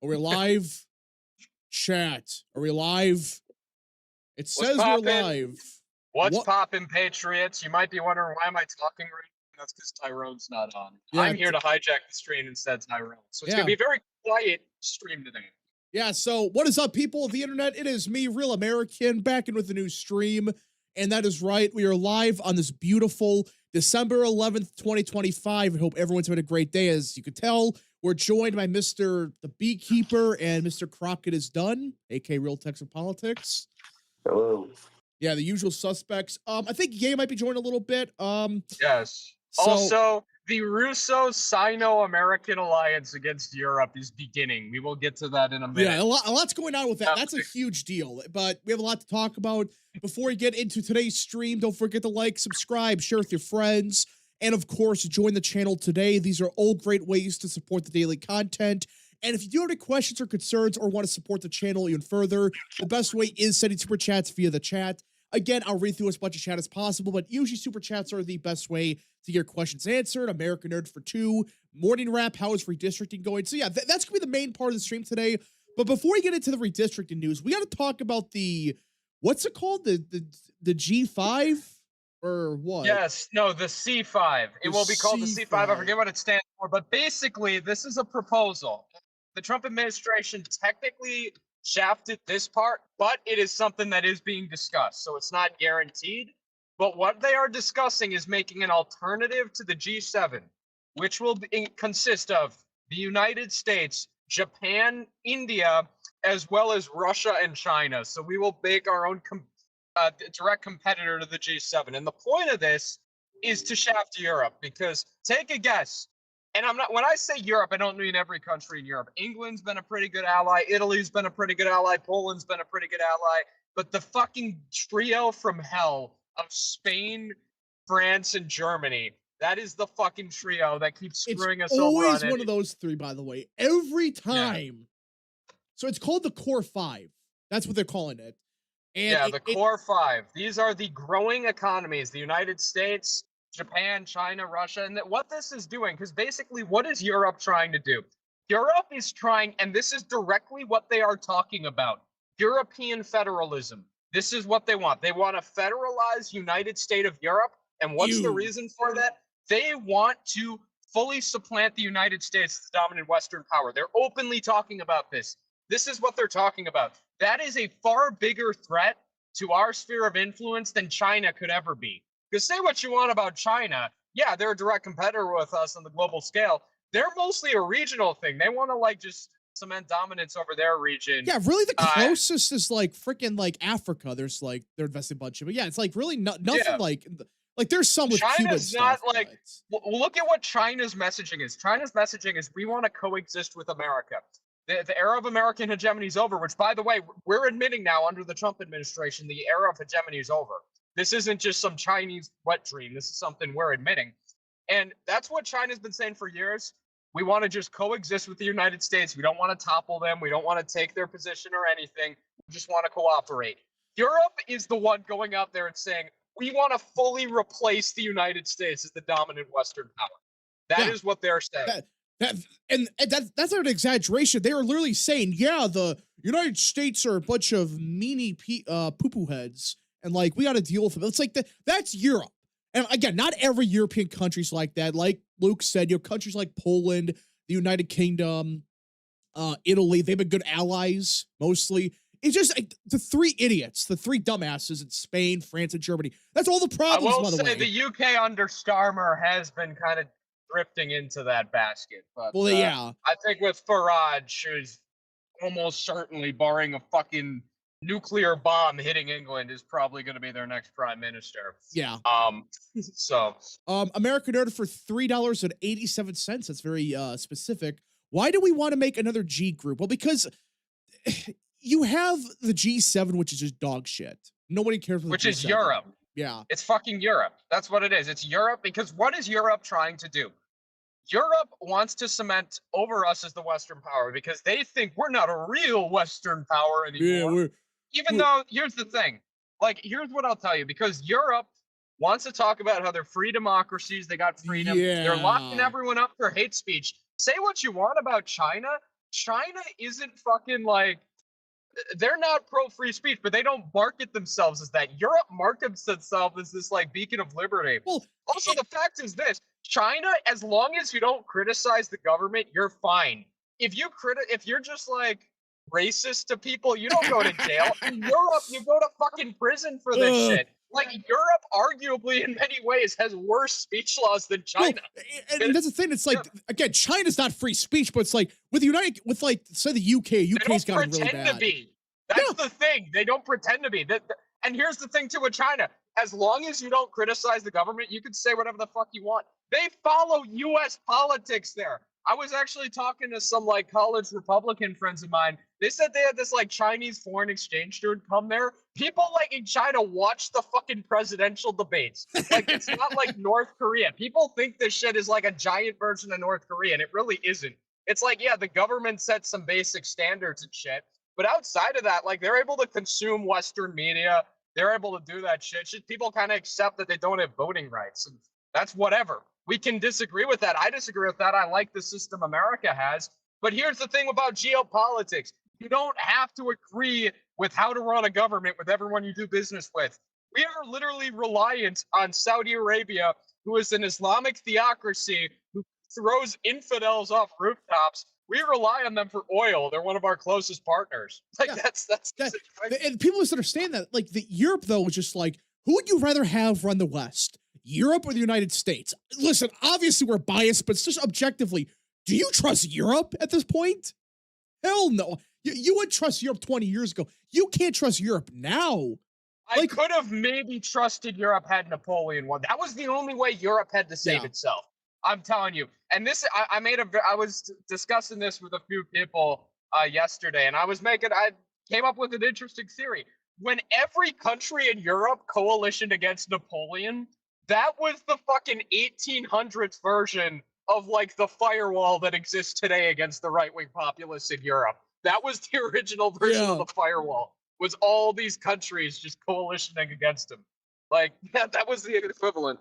Are we live? Chat. Are we live? It says we're live. What's poppin', Patriots? You might be wondering, why am I talking right now? That's because Tyrone's not on. Yeah, I'm here to hijack the stream instead of Tyrone. So it's going to be a very quiet stream today. Yeah, so what is up, people of the internet? It is me, Real American, back in with a new stream. And that is right, we are live on this beautiful December 11th, 2025. I hope everyone's having a great day. As you can tell, we're joined by Mr. the Beekeeper and Mr. Crockett is Done, aka Real Texas Politics. Hello. Yeah, the usual suspects. I think Ye might be joining a little bit. Yes. Also, the Russo-Sino-American alliance against Europe is beginning. We will get to that in a minute. Yeah, a lot's going on with that. That's a huge deal. But we have a lot to talk about. Before we get into today's stream, don't forget to like, subscribe, share with your friends, and of course, join the channel today. These are all great ways to support the daily content. And if you do have any questions or concerns or want to support the channel even further, the best way is sending super chats via the chat. Again, I'll read through as much of chat as possible, but usually super chats are the best way to get your questions answered. American Nerd for 2, morning rap, how is redistricting going? So yeah, that's gonna be the main part of the stream today. But before we get into the redistricting news, we got to talk about the, what's it called? The G5 or what? Yes, no, the C5. It will be called the C5. I forget what it stands for, but basically this is a proposal. The Trump administration technically shafted this part, but it is something that is being discussed, so it's not guaranteed. But what they are discussing is making an alternative to the G7, which will consist of the United States, Japan, India, as well as Russia and China. So we will make our own direct competitor to the G7. And the point of this is to shaft Europe, because take a guess. And I'm not, when I say Europe, I don't mean every country in Europe. England's been a pretty good ally. Italy's been a pretty good ally. Poland's been a pretty good ally. But the fucking trio from hell of Spain, France, and Germany, that is the fucking trio that keeps screwing us over. It's always one of those three, by the way. Every time. Yeah. So it's called the Core 5. That's what they're calling it. And yeah, the Core 5. These are the growing economies. The United States, Japan, China, Russia, and what this is doing, because basically what is Europe trying to do? Europe is trying, and this is directly what they are talking about, European federalism. This is what they want. They want a federalized United State of Europe, and what's the reason for that? They want to fully supplant the United States as the dominant Western power. They're openly talking about this. This is what they're talking about. That is a far bigger threat to our sphere of influence than China could ever be. Because say what you want about China, yeah, they're a direct competitor with us on the global scale. They're mostly a regional thing. They want to like just cement dominance over their region. Yeah, really the closest is like freaking like Africa. There's like, they're investing a bunch of, but yeah, it's like really nothing like there's some with China's Cuban not stuff, like, look at what China's messaging is. China's messaging is we want to coexist with America. The era of American hegemony is over, which by the way, we're admitting now under the Trump administration, the era of hegemony is over. This isn't just some Chinese wet dream. This is something we're admitting. And that's what China's been saying for years. We want to just coexist with the United States. We don't want to topple them. We don't want to take their position or anything. We just want to cooperate. Europe is the one going out there and saying, we want to fully replace the United States as the dominant Western power. That is what they're saying. That's not an exaggeration. They are literally saying, yeah, the United States are a bunch of meanie poo-poo heads. And like, we got to deal with them. It's like, that's Europe. And again, not every European country's like that. Like Luke said, you know, countries like Poland, the United Kingdom, Italy, they've been good allies, mostly. It's just like, the three idiots, the three dumbasses in Spain, France, and Germany. That's all the problems, by the way. The UK under Starmer has been kind of drifting into that basket. But, well, yeah. I think with Farage, who's almost certainly, barring a fucking nuclear bomb hitting England, is probably going to be their next prime minister. Yeah. American Nerd for $3.87. That's very specific. Why do we want to make another G group? Well, because you have the G7, which is just dog shit. Nobody cares for the Which G7. is Europe. Yeah. It's fucking Europe. That's what it is. It's Europe, because what is Europe trying to do? Europe wants to cement over us as the Western power because they think we're not a real Western power anymore. Yeah, even though, here's the thing, like, here's what I'll tell you, because Europe wants to talk about how they're free democracies, they got freedom, they're locking everyone up for hate speech. Say what you want about China. China isn't fucking like, they're not pro free speech, but they don't market themselves as that. Europe markets itself as this like beacon of liberty. Well, Also, the fact is this: China, as long as you don't criticize the government, you're fine. If you're just like racist to people, you don't go to jail. In Europe, you go to fucking prison for this uh, shit. Like Europe, arguably in many ways, has worse speech laws than China. Well, and that's the thing. It's like, again, China's not free speech, but it's like with like, say the UK. UK's got really bad. To be. That's the thing. They don't pretend to be. And here's the thing too with China. As long as you don't criticize the government, you can say whatever the fuck you want. They follow U.S. politics there. I was actually talking to some like college Republican friends of mine. They said they had this like Chinese foreign exchange student come there. People like in China watch the fucking presidential debates. Like it's not like North Korea. People think this shit is like a giant version of North Korea, and it really isn't. It's like, yeah, the government sets some basic standards and shit. But outside of that, like they're able to consume Western media. They're able to do that shit. Just people kind of accept that they don't have voting rights. And that's whatever. We can disagree with that. I disagree with that. I like the system America has. But here's the thing about geopolitics. You don't have to agree with how to run a government with everyone you do business with. We are literally reliant on Saudi Arabia, who is an Islamic theocracy who throws infidels off rooftops. We rely on them for oil. They're one of our closest partners. Like that's and people misunderstand that. Like the Europe though is just like, who would you rather have run the West? Europe or the United States? Listen, obviously we're biased, but just objectively, do you trust Europe at this point? Hell no. You would trust Europe 20 years ago. You can't trust Europe now. I could have maybe trusted Europe had Napoleon won. That was the only way Europe had to save itself. I'm telling you. And this, I was discussing this with a few people yesterday, and I came up with an interesting theory. When every country in Europe coalitioned against Napoleon, that was the fucking 1800s version of like the firewall that exists today against the right-wing populists in Europe. That was the original version of the firewall, was all these countries just coalitioning against him. Like that was the equivalent.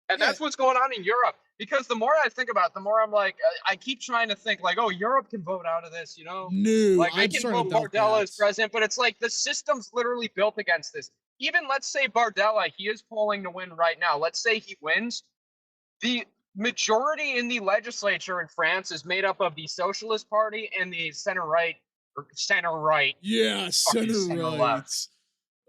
And that's what's going on in Europe. Because the more I think about it, the more I'm like, I keep trying to think like, oh, Europe can vote out of this, you know? No, like they can vote Bardella as president, but it's like the system's literally built against this. Even let's say Bardella, he is polling to win right now. Let's say he wins. The majority in the legislature in France is made up of the Socialist Party and the center right. Yeah, center right.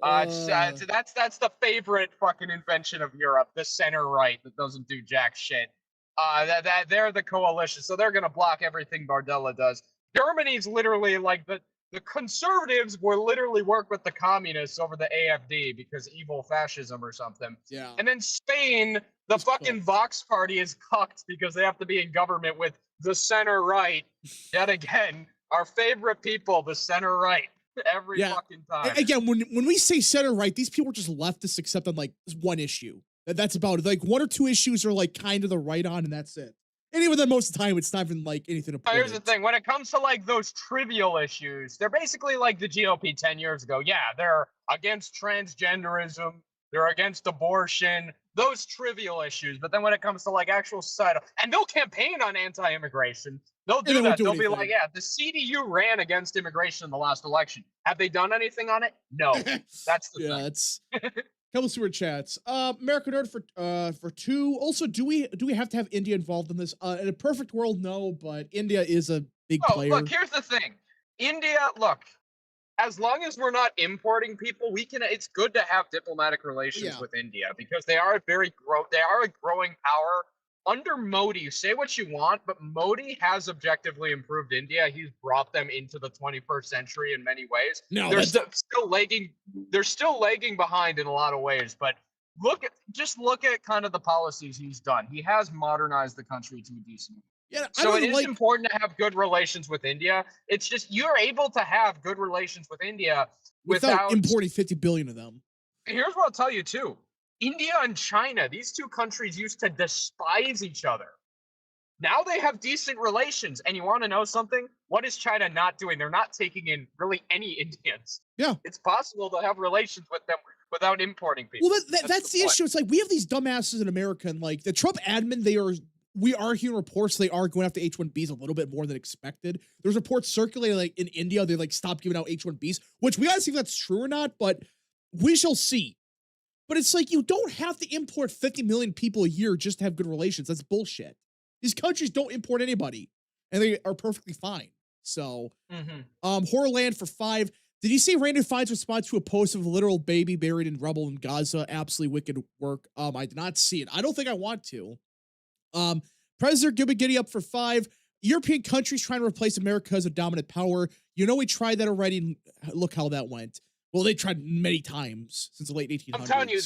That's the favorite fucking invention of Europe, the center right that doesn't do jack shit. That they're the coalition, so they're gonna block everything Bardella does. Germany's literally like the conservatives will literally work with the communists over the AfD because evil fascism or something. Yeah. And then Spain, the fucking Vox party is cucked because they have to be in government with the center right. Yet again, our favorite people, the center right. Every fucking time. Again, when we say center right, these people are just leftists except on like one issue. That's about it. Like one or two issues are like kind of the right on, and that's it. And even then, most of the time, it's not even like anything important. Here's the thing: when it comes to like those trivial issues, they're basically like the GOP 10 years ago. Yeah, they're against transgenderism, they're against abortion, those trivial issues. But then when it comes to like actual societal, and they'll campaign on anti-immigration. They'll do that. They'll be like, yeah, the CDU ran against immigration in the last election. Have they done anything on it? No. That's the thing. That's couple super chats. American Nerd for 2. Also, do we have to have India involved in this? In a perfect world, no, but India is a big player. Look, here's the thing. India, look, as long as we're not importing people, it's good to have diplomatic relations with India because they are a growing power. Under Modi, say what you want, but Modi has objectively improved India. He's brought them into the 21st century in many ways. No, they're still lagging. They're still lagging behind in a lot of ways. But look at kind of the policies he's done. He has modernized the country to a decent. Yeah, so it is important to have good relations with India. It's just you're able to have good relations with India without importing 50 billion of them. Here's what I'll tell you too. India and China, these two countries used to despise each other. Now they have decent relations. And you want to know something? What is China not doing? They're not taking in really any Indians. Yeah. It's possible to have relations with them without importing people. Well, that's the issue. It's like we have these dumbasses in America, and like the Trump admin, they are we are hearing reports they are going after H-1Bs a little bit more than expected. There's reports circulating like in India, they like stopped giving out H-1Bs, which we gotta see if that's true or not, but we shall see. But it's like you don't have to import 50 million people a year just to have good relations. That's bullshit. These countries don't import anybody, and they are perfectly fine. So, Horrorland for 5. Did you see Randy Fine's response to a post of a literal baby buried in rubble in Gaza? Absolutely wicked work. I did not see it. I don't think I want to. President Gibby Giddy up for 5. European countries trying to replace America as a dominant power. You know, we tried that already. And look how that went. Well, they tried many times since the late 1800s. I'm telling you,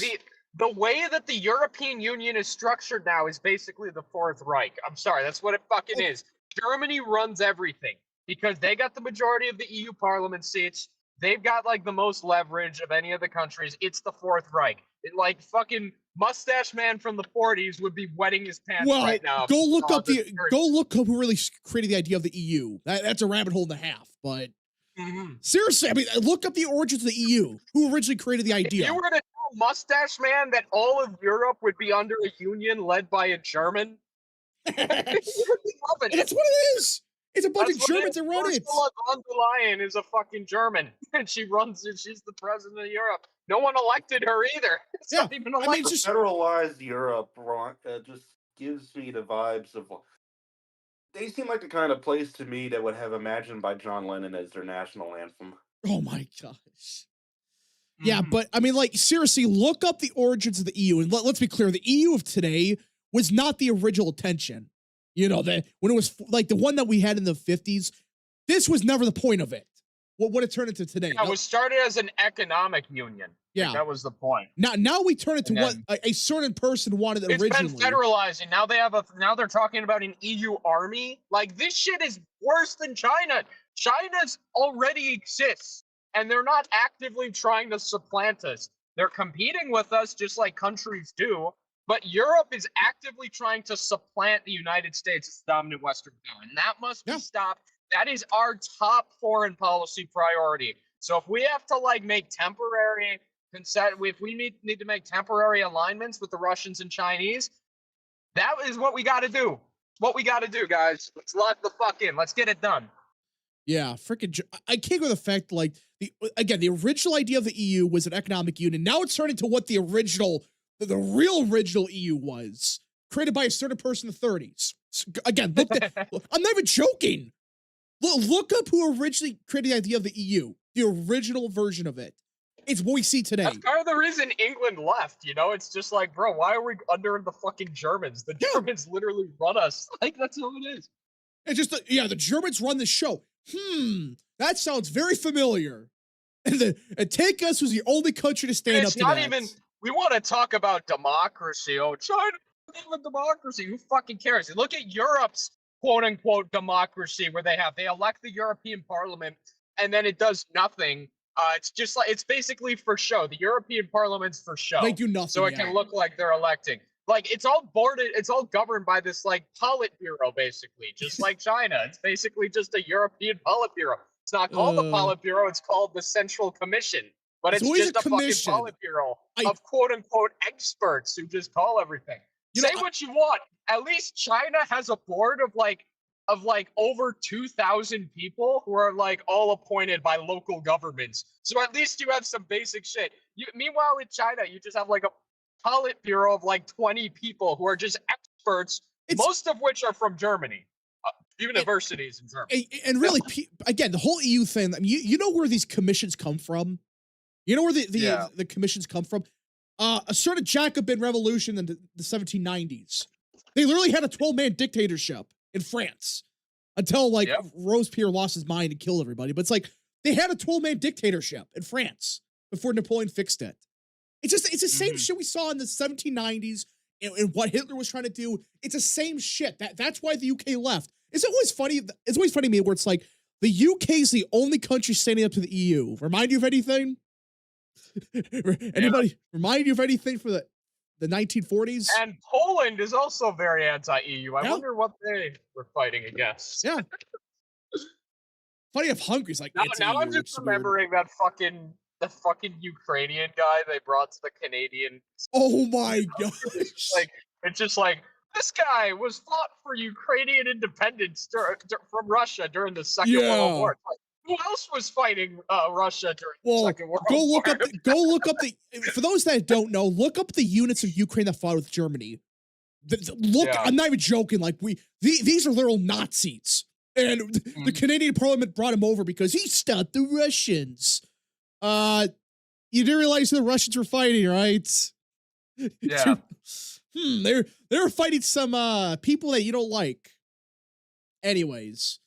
the way that the European Union is structured now is basically the Fourth Reich. I'm sorry, that's what it fucking is. Germany runs everything because they got the majority of the EU Parliament seats. They've got like the most leverage of any of the countries. It's the Fourth Reich. It, like fucking mustache man from the 40s would be wetting his pants right now. Go look up who really created the idea of the EU. That's a rabbit hole and a half, but seriously, I mean, look up the origins of the EU. Who originally created the idea? If you were to tell Mustache Man that all of Europe would be under a union led by a German, he would be loving it. That's what it is. It's a bunch of Germans that run it. Ursula von der Leyen is a fucking German, and she runs it. She's the president of Europe. No one elected her either. It's not even elected. I mean, just federalized Europe just gives me the vibes of. They seem like the kind of place to me that would have Imagine by John Lennon as their national anthem. Oh my gosh. Yeah, but I mean, like, seriously, look up the origins of the EU. And let's be clear, the EU of today was not the original intention. You know, when it was like the one that we had in the 50s, this was never the point of it. What it turned into today. Yeah, it was started as an economic union. Yeah. Like, that was the point. Now we turn it to what a certain person wanted originally. It's been federalizing. Now they're talking about an EU army. Like, this shit is worse than China. China's already exists, and they're not actively trying to supplant us. They're competing with us just like countries do, but Europe is actively trying to supplant the United States as the dominant Western power, and that must be stopped. That is our top foreign policy priority. So if we have to like make temporary consent, if we need to make temporary alignments with the Russians and Chinese, that is what we got to do. What we got to do, guys. Let's lock the fuck in. Let's get it done. Yeah, freaking! I can't go with the fact like the original idea of the EU was an economic union. Now it's turned into what the real original EU was, created by a certain person in the 30s. So, again, I'm not even joking. Look up who originally created the idea of the EU, the original version of it. It's what we see today. That's part of the reason England left, you know? It's just like, bro, why are we under the fucking Germans? The Germans literally run us. Like, that's all it is. It's just, the Germans run the show. That sounds very familiar. And Take Us was the only country to stand up to that. It's not even, we want to talk about democracy. Oh, China, even democracy. Who fucking cares? Look at Europe's quote-unquote democracy where they elect the European Parliament and then it does nothing. It's just like, it's basically for show. The European Parliament's for show. They do nothing. So it can look like they're electing. Like, it's all governed by this like Politburo, basically, just like China. It's basically just a European Politburo. It's not called the Politburo, it's called the Central Commission. But it's just a fucking Politburo of quote-unquote experts who just call everything. Say what you want. At least China has a board of over 2,000 people who are like all appointed by local governments. So at least you have some basic shit. Meanwhile, in China, you just have like a Politburo of like 20 people who are just experts, most of which are from Germany, universities in Germany. And really, again, the whole EU thing. I mean, you know where these commissions come from. You know where the commissions come from. A certain Jacobin revolution in the 1790s. They literally had a 12-man dictatorship in France until like Robespierre lost his mind and killed everybody. But it's like they had a 12-man dictatorship in France before Napoleon fixed it. It's the same shit we saw in the 1790s and what Hitler was trying to do. It's the same shit. That's why the UK left. It's always funny to me where it's like the UK is the only country standing up to the EU. Remind you of anything? Anybody remind you of anything for the 1940s? And Poland is also very anti-EU. I wonder what they were fighting against. Yeah. Funny if Hungary's like now I'm just remembering that the fucking Ukrainian guy they brought to the Canadian. Oh my gosh. It's just like This guy was fought for Ukrainian independence from Russia during the Second World War. Who else was fighting Russia during the Second World War? Go look up the. For those that don't know, look up the units of Ukraine that fought with Germany. I'm not even joking. Like these are literal Nazis, and the Canadian Parliament brought him over because he stopped the Russians. You didn't realize the Russians were fighting, right? Yeah. They were fighting some people that you don't like. Anyways,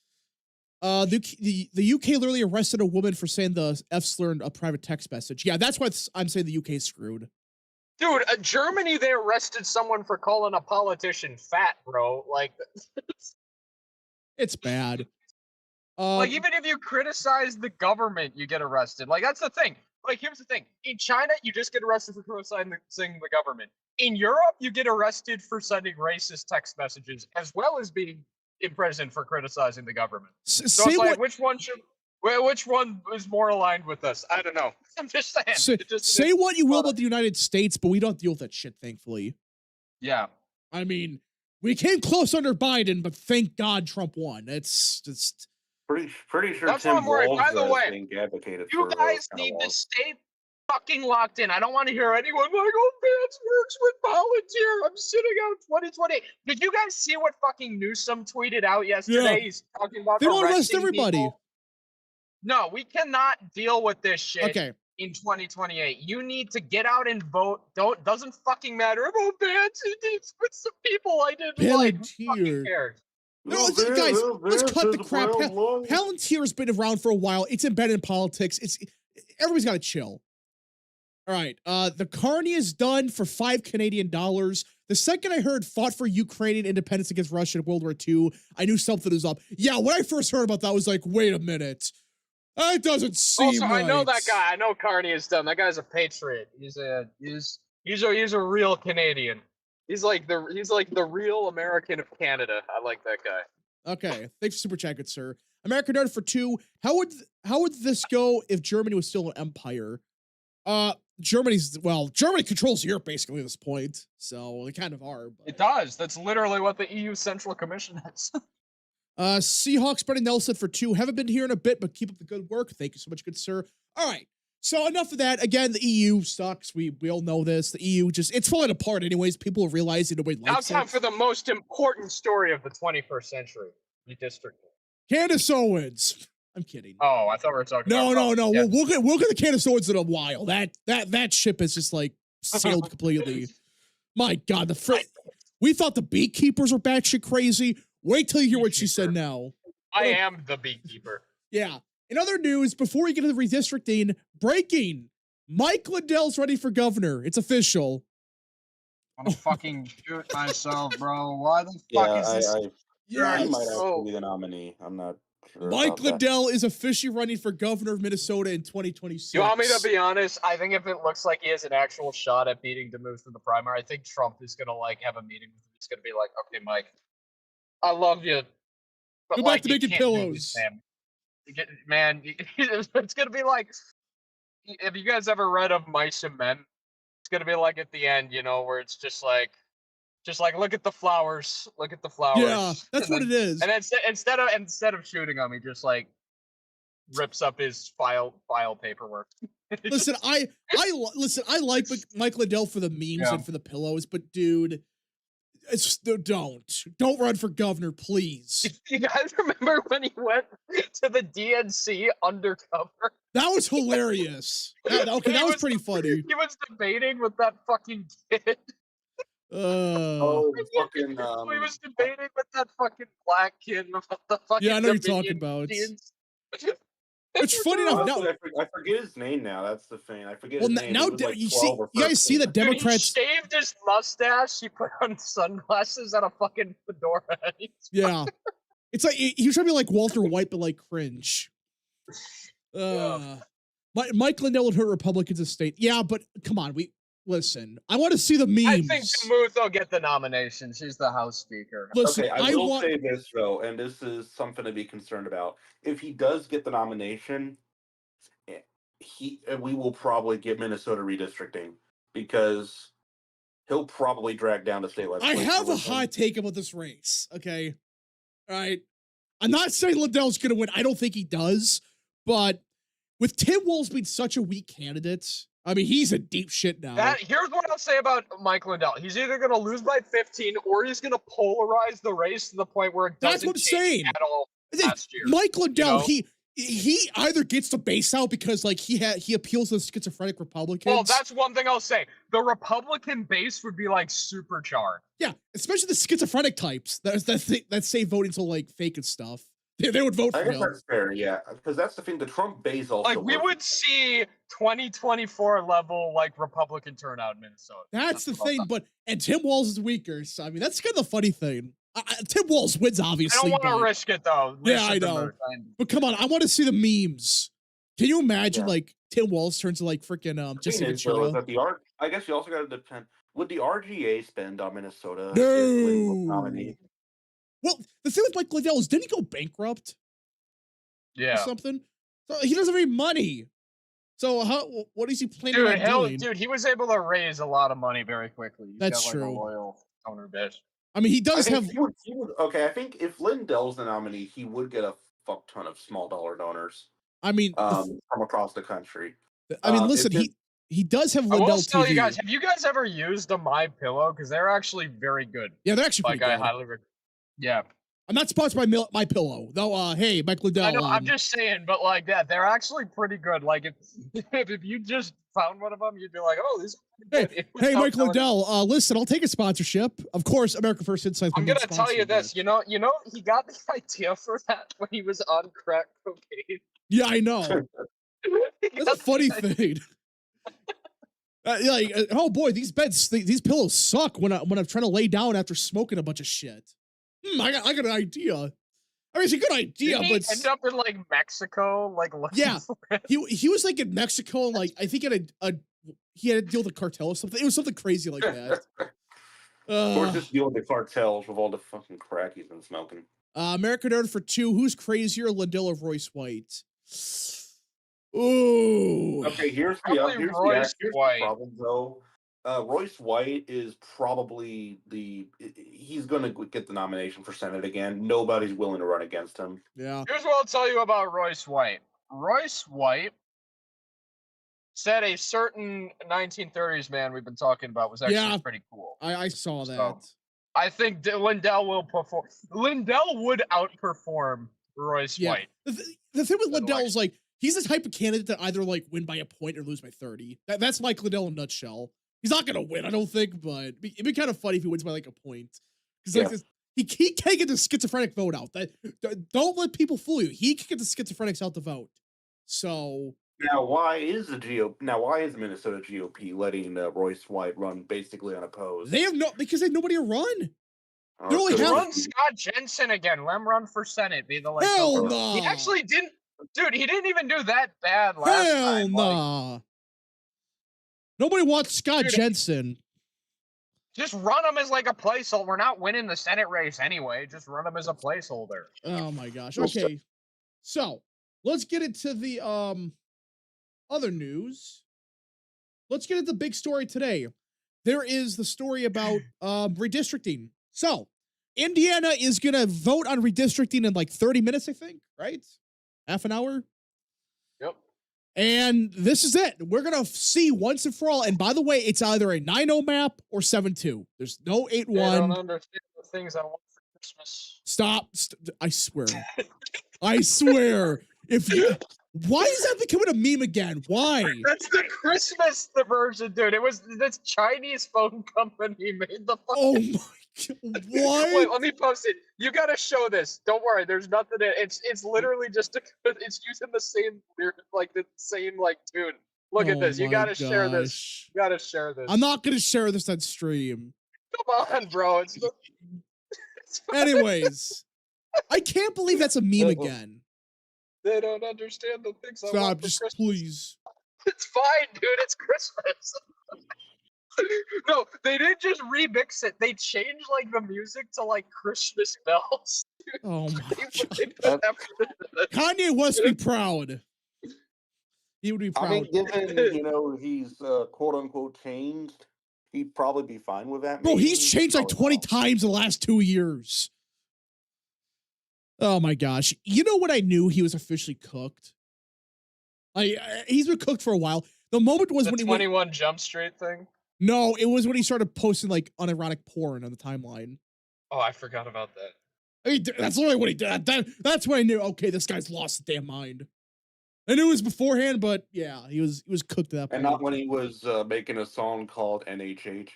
the UK literally arrested a woman for saying the F slur in a private text message. Yeah, that's why I'm saying the UK screwed. Dude, Germany, they arrested someone for calling a politician fat, bro. Like, it's bad. Like, even if you criticize the government, you get arrested. Like, that's the thing. Like, here's the thing. In China, you just get arrested for criticizing the government. In Europe, you get arrested for sending racist text messages, as well as being imprisoned for criticizing the government. So it's like, which one is more aligned with us? I don't know. I'm just saying. Say what you will about the United States, but we don't deal with that shit, thankfully. Yeah. I mean, we came close under Biden, but thank God Trump won. It's just... Pretty sure that's Tim what I'm worried. By the way, being advocated you guys need to stay fucking locked in. I don't want to hear anyone like, oh, Vance works with volunteer. I'm sitting out 2020. Did you guys see what fucking Newsom tweeted out yesterday? Yeah. He's talking about they don't arrest everybody. People. No, we cannot deal with this shit. Okay. In 2028, you need to get out and vote. Doesn't fucking matter. Oh, Vance, it's with some people I didn't like. Who fucking cares? No, guys, let's cut the crap. Palantir's been around for a while. It's embedded in politics. Everybody's got to chill. All right. The Carney is done for $5 Canadian. The second I heard fought for Ukrainian independence against Russia in World War II, I knew something was up. Yeah, when I first heard about that, I was like, wait a minute. That doesn't seem also, right. I know that guy. I know Carney is done. That guy's a patriot. He's a real Canadian. He's like the real American of Canada. I like that guy. Okay, thanks for super chat, good sir. American Nerd for 2. How would this go if Germany was still an empire? Germany controls Europe basically at this point, so they kind of are. But. It does. That's literally what the EU Central Commission is. Seahawks Brendan Nelson for 2. Haven't been here in a bit, but keep up the good work. Thank you so much, good sir. All right. So enough of that. Again, the EU sucks. We all know this. The EU it's falling apart anyways. People realize it. Nobody likes it. Now time for the most important story of the 21st century. Redistricting. Candace Owens. I'm kidding. Oh, I thought we were talking about... No. Yeah. We'll get the Candace Owens in a while. That ship has just like sailed completely. My God, we thought the beekeepers were batshit crazy. Wait till you hear what she said now. I am the beekeeper. Yeah. In other news, before we get to the redistricting, breaking. Mike Lindell's ready for governor. It's official. I'm gonna fucking shoot myself, bro. Why the fuck is this? I might actually be the nominee. I'm not sure. Mike Lindell is officially running for governor of Minnesota in 2026. You want me to be honest? I think if it looks like he has an actual shot at beating Demuth in the primary, I think Trump is gonna have a meeting with him. He's gonna be like, okay, Mike, I love you. But go back to making pillows. Man, it's gonna be like, have you guys ever read of Mice and Men? It's gonna be like at the end, where it's just like look at the flowers, Yeah, that's what it is. And instead of shooting him, he just like rips up his file paperwork. Listen, I like Mike Lindell for the memes and for the pillows, but dude. Don't run for governor, please. You guys remember when he went to the DNC undercover? That was hilarious. That was pretty funny. He was debating with that fucking kid. He was debating with that fucking black kid about the fucking. Yeah, I know you're talking about. It's funny enough. Now, I forget his name now. That's the thing. I forget his name. Now you guys see the Democrats. He shaved his mustache. He put on sunglasses and a fucking fedora. Yeah, it's like he was trying to be like Walter White, but like cringe. Mike Lindell would hurt Republicans in state. Yeah, but come on, listen. I want to see the memes. I think Demuth will get the nomination. She's the House Speaker. Listen, I will say this though, and this is something to be concerned about. If he does get the nomination, we will probably get Minnesota redistricting because he'll probably drag down the state last I place. have a hot take about this race. Okay, all right. I'm not saying Lindell's gonna win. I don't think he does, but with Tim Walz being such a weak candidate, I mean, he's a deep shit now. Here's what I'll say about Mike Lindell. He's either going to lose by 15 or he's going to polarize the race to the point where it doesn't change at all last year. Mike Lindell, he either gets the base out because like he appeals to schizophrenic Republicans. Well, that's one thing I'll say. The Republican base would be like supercharged. Yeah, especially the schizophrenic types that say voting to like fake and stuff. They would vote for him. That's fair, yeah, because that's the thing. The Trump base also like we would see 2024 level like Republican turnout in Minnesota. That's the thing, and Tim Walz is weaker. So I mean, that's kind of the funny thing. Tim Walz wins, obviously. I don't want to risk it though. I know. But come on, I want to see the memes. Can you imagine like Tim Walz turns to like freaking Jesse Ventura? I guess you also got to depend. Would the RGA spend on Minnesota? No. Well, the thing with Mike Lindell is, didn't he go bankrupt? Yeah. Or something. So he doesn't have any money. So what is he planning on doing? Dude, he was able to raise a lot of money very quickly. That's true. A loyal donor base. I mean, he does have. Okay, I think if Lindell's the nominee, he would get a fuck ton of small dollar donors. I mean, from across the country. I mean, listen, he does have Lindell TV. Tell you guys, have you guys ever used a My Pillow? Because they're actually very good. Yeah, they're actually pretty good. I highly recommend. Yeah. I'm not sponsored by My Pillow, though. Hey, Mike Lindell. I know, I'm just saying, but like that, they're actually pretty good. Like if you just found one of them, you'd be like, oh, this. Hey, Mike Lindell. Listen, I'll take a sponsorship. Of course, America First Insights. I'm gonna tell you this. You know, he got the idea for that when he was on crack cocaine. Yeah, I know. That's a funny thing. Oh boy, these beds, these pillows suck when I'm trying to lay down after smoking a bunch of shit. I got an idea. I mean, it's a good idea, but he end up in like Mexico, like yeah, he was like in Mexico, and like I think he had to deal with a cartel or something. It was something crazy like that. Or just deal with the cartels with all the fucking crack he's been smoking. American Nerd for 2. Who's crazier, Lindell or Royce White? Ooh. Okay, here's the problem though. Royce White is probably he's going to get the nomination for Senate again. Nobody's willing to run against him. Yeah. Here's what I'll tell you about Royce White. Royce White said a certain 1930s man we've been talking about was actually pretty cool. I saw that. So, I think Lindell will perform. Lindell would outperform Royce White. The thing with Lindell is like he's the type of candidate that either like win by a point or lose by 30. That's Mike Lindell in a nutshell. He's not gonna win, I don't think, but it'd be kind of funny if he wins by like a point. Because like he can't get the schizophrenic vote out. Don't let people fool you. He can get the schizophrenics out the vote. So now, why is the Minnesota GOP letting Royce White run basically unopposed? Because they have nobody to run. They only run Scott Jensen again. Let him run for Senate. Be the like. Hell no. He actually didn't, dude. He didn't even do that bad last time. Hell nah. Nobody wants Scott Jensen. Just run him as like a placeholder. We're not winning the Senate race anyway. Just run him as a placeholder. Oh my gosh. Okay. So let's get into the other news. Let's get into the big story today. There is the story about redistricting. So Indiana is gonna vote on redistricting in like 30 minutes, I think, right? Half an hour. Yep. And this is it. We're going to see once and for all. And by the way, it's either a 9-0 map or 7-2. There's no 8-1. I don't understand the things I want for Christmas. Stop. I swear. I swear. Why is that becoming a meme again? Why? That's the Christmas version, dude. It was this Chinese phone company made the. Oh my God. What? Wait, let me post it. You gotta show this. Don't worry. There's nothing. It's literally just it's using the same tune. Look at this. You gotta share this. You gotta share this. I'm not gonna share this on stream. Come on, bro. Anyways, I can't believe that's a meme again. They don't understand the things I want for Christmas. Please. It's fine, dude. It's Christmas. No, they didn't just remix it. They changed like the music to like Christmas bells. Dude. Oh my God. Kanye West would be proud. He would be proud. I mean, given he's quote unquote changed, he'd probably be fine with that. Bro, maybe. he's changed like 20 Probably not. times in the last 2 years. Oh my gosh. You know when I knew he was officially cooked? He's been cooked for a while. The moment was The when he went. 21 Jump Street thing. No, it was when he started posting like unironic porn on the timeline. Oh, I forgot about that. That's literally what he did. That's when I knew, okay, this guy's lost his damn mind. I knew it was beforehand, but yeah, he was cooked at that point. And not when he was making a song called NHH.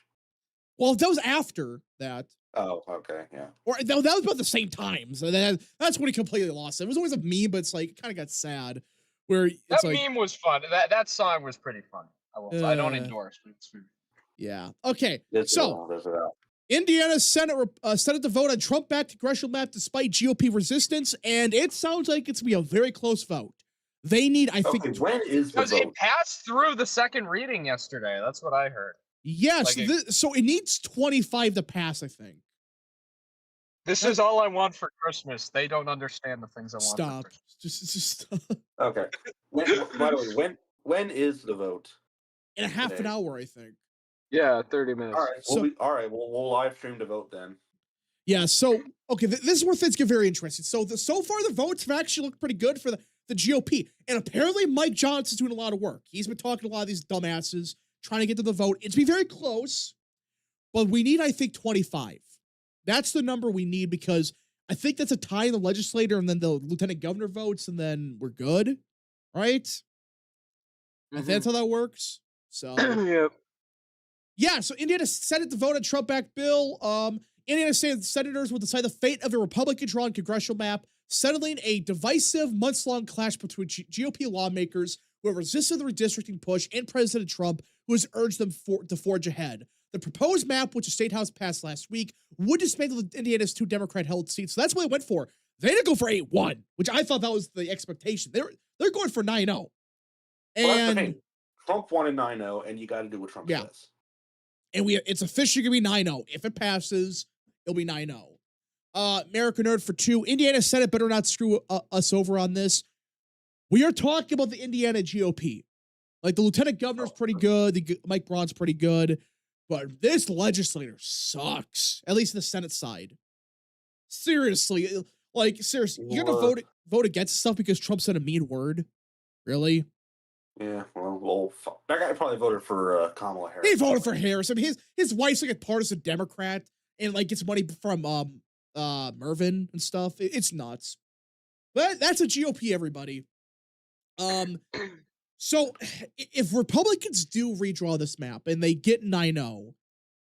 Well, that was after that. Oh, okay, yeah. Or that was about the same time. So that's when he completely lost it. It was always a meme, but it's like it kind of got sad. Where it's That like, meme was fun. That song was pretty fun. I don't endorse, but it's yeah. Okay. This So is out. Indiana Senate to vote on Trump-backed congressional map despite GOP resistance, and it sounds like it's gonna be a very close vote. They need, I think, when is the because vote? it passed through the second reading yesterday. That's what I heard. yes. Like So it needs 25 to pass, I think. This is all I want for Christmas. They don't understand the things I want. Stop. For Christmas. Just stop. Okay. By the way, when is the vote? In a half an Today. hour, I think. Yeah, 30 minutes. All right. All right. We'll live stream the vote then. Yeah. So okay, this is where things get very interesting. So so far the votes have actually looked pretty good for the GOP, and apparently Mike Johnson's doing a lot of work. He's been talking to a lot of these dumbasses trying to get to the vote. It's be very close, but we need, I think, 25. That's the number we need because I think that's a tie in the legislator, and then the lieutenant governor votes, and then we're good, right? I think that's how that works. So Yep. yeah, so Indiana Senate to vote on Trump-backed bill. Indiana senators will decide the fate of a Republican-drawn congressional map, settling a divisive months-long clash between GOP lawmakers who have resisted the redistricting push and President Trump, who has urged them to forge ahead. The proposed map, which the State House passed last week, would dismantle Indiana's 2 Democrat-held seats. So that's what they went for. They didn't go for 8-1, which I thought that was the expectation. They're going for 9-0. Well, that's the And thing. Trump won a 9-0, and you got to do what Trump says. and it's officially gonna be 9-0. If it passes, it'll be 9-0. American Nerd for 2. Indiana Senate better not screw us over on this. We are talking about the Indiana GOP. Like the lieutenant governor's pretty good. Mike Braun's pretty good. But this legislator sucks. At least the Senate side. Seriously. Seriously. You're gonna vote against stuff because Trump said a mean word? Really? Yeah, well, that guy probably voted for Kamala Harris. He voted for Harris. I mean, his wife's like a partisan Democrat and like gets money from Mervin and stuff. It's nuts. But that's a GOP, everybody. So if Republicans do redraw this map and they get 9-0,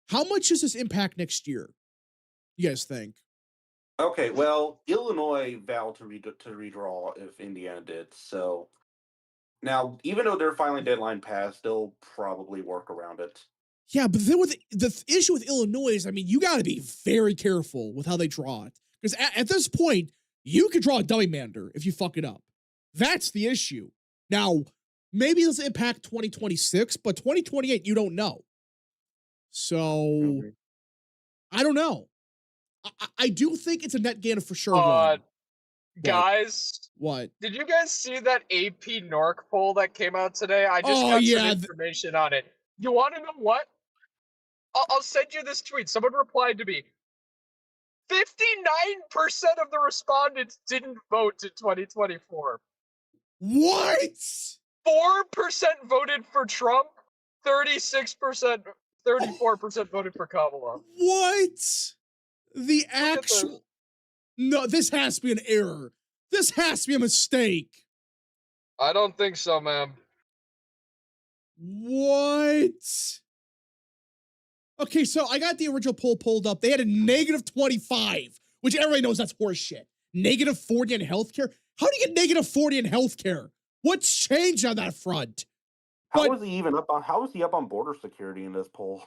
how much does this impact next year? You guys think? Okay, well, Illinois vowed to redraw if Indiana did. So now, even though their filing deadline passed, they'll probably work around it. Yeah, but then with the issue with Illinois is, I mean, you got to be very careful with how they draw it. Because at this point, you could draw a dummy mander if you fuck it up. That's the issue. Now, maybe this impact 2026, but 2028, you don't know. So, I don't know. I do think it's a net gain for sure. Guys, what? Did you guys see that AP NORC poll that came out today? I just got some information on it. You want to know what? I'll send you this tweet. Someone replied to me. 59% of the respondents didn't vote in 2024. What? 4% voted for Trump. 36%, 34% voted for Kamala. What? The actual... No, this has to be an error. This has to be a mistake. I don't think so, ma'am. What? Okay, so I got the original poll pulled up. They had a -25, which everybody knows that's horseshit. -40 in healthcare? How do you get -40 in healthcare? What's changed on that front? How is he up on border security in this poll?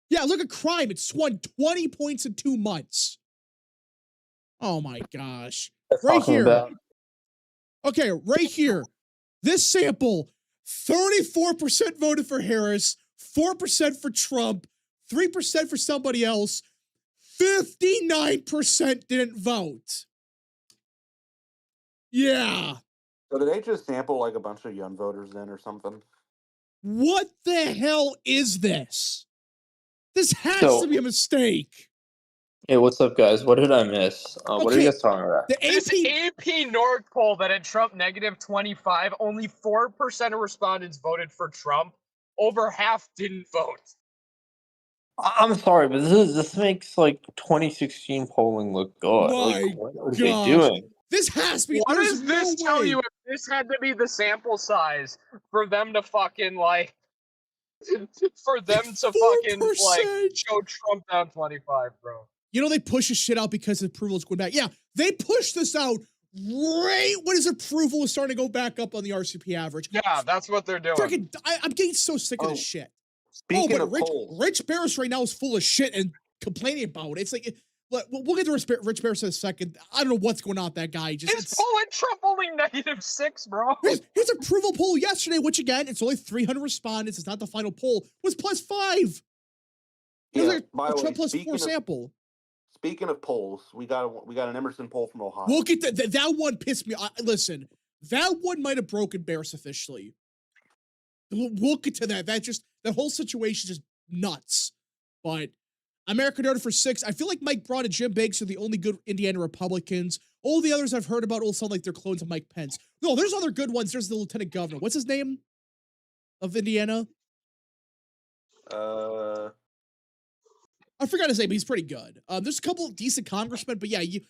Yeah, look at crime. It's won 20 points in 2 months. Oh my gosh. Right here. Okay, right here. This sample, 34% voted for Harris, 4% for Trump, 3% for somebody else, 59% didn't vote. Yeah. So did they just sample like a bunch of young voters then or something? What the hell is this? This has to be a mistake. Hey, what's up, guys? What did I miss? What are you guys talking about? This AP North poll that had Trump -25, only 4% of respondents voted for Trump. Over half didn't vote. I'm sorry, but this makes like 2016 polling look good. Like, what are they doing? This has to be. What does this tell you? If this had to be the sample size for them to fucking like, for them to fucking like show Trump down 25, bro. You know they push this shit out because approval is going back. Yeah, they pushed this out right when his approval was starting to go back up on the RCP average. Yeah, that's what they're doing. Freaking, I'm getting so sick of this shit. Speaking of Rich Barris right now is full of shit and complaining about it. It's like, we'll get to Rich Barris in a second. I don't know what's going on with that guy. His poll at Trump only -6, bro. His approval poll yesterday, which again, it's only 300 respondents. It's not the final poll. Was +5. Yeah, like by the way, Trump +4 sample. Speaking of polls, we got an Emerson poll from Ohio. We'll get that one pissed me. Listen, that one might have broken Barris officially. We'll get to that. That whole situation is just nuts. But America noted for 6. I feel like Mike Braun and Jim Banks are the only good Indiana Republicans. All the others I've heard about all sound like they're clones of Mike Pence. No, there's other good ones. There's the lieutenant governor. What's his name of Indiana? I forgot his name, but he's pretty good. There's a couple of decent congressmen, but yeah, you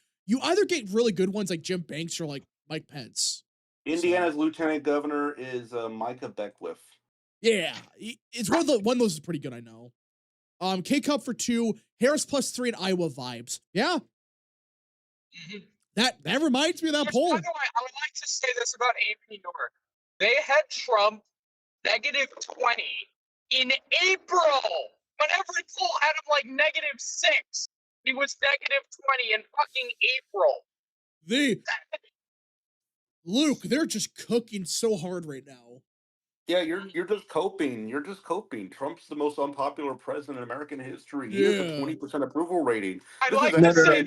either get really good ones like Jim Banks or like Mike Pence. Indiana's lieutenant governor is Micah Beckwith. Yeah, it's one of those is pretty good. I know. K-Cup for 2, Harris +3, and Iowa vibes. Yeah. That reminds me of that poll. By the way, I would like to say this about AP North. They had Trump -20 in April. When every poll had him like -6. He was -20 in fucking April. Luke, they're just cooking so hard right now. Yeah, you're just coping. You're just coping. Trump's the most unpopular president in American history. He has a 20% approval rating. I'd like to say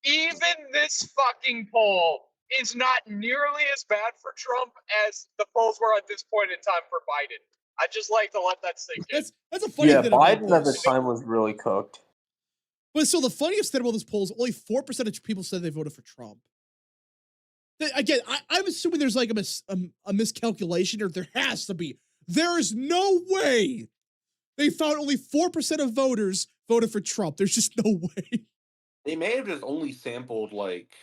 even this fucking poll is not nearly as bad for Trump as the polls were at this point in time for Biden. I'd just like to let that sink in. That's a funny thing. Biden at the time was really cooked. But so the funniest thing about this poll is only 4% of people said they voted for Trump. Again, I'm assuming there's like a miscalculation, or there has to be. There is no way they found only 4% of voters voted for Trump. There's just no way. They may have just only sampled like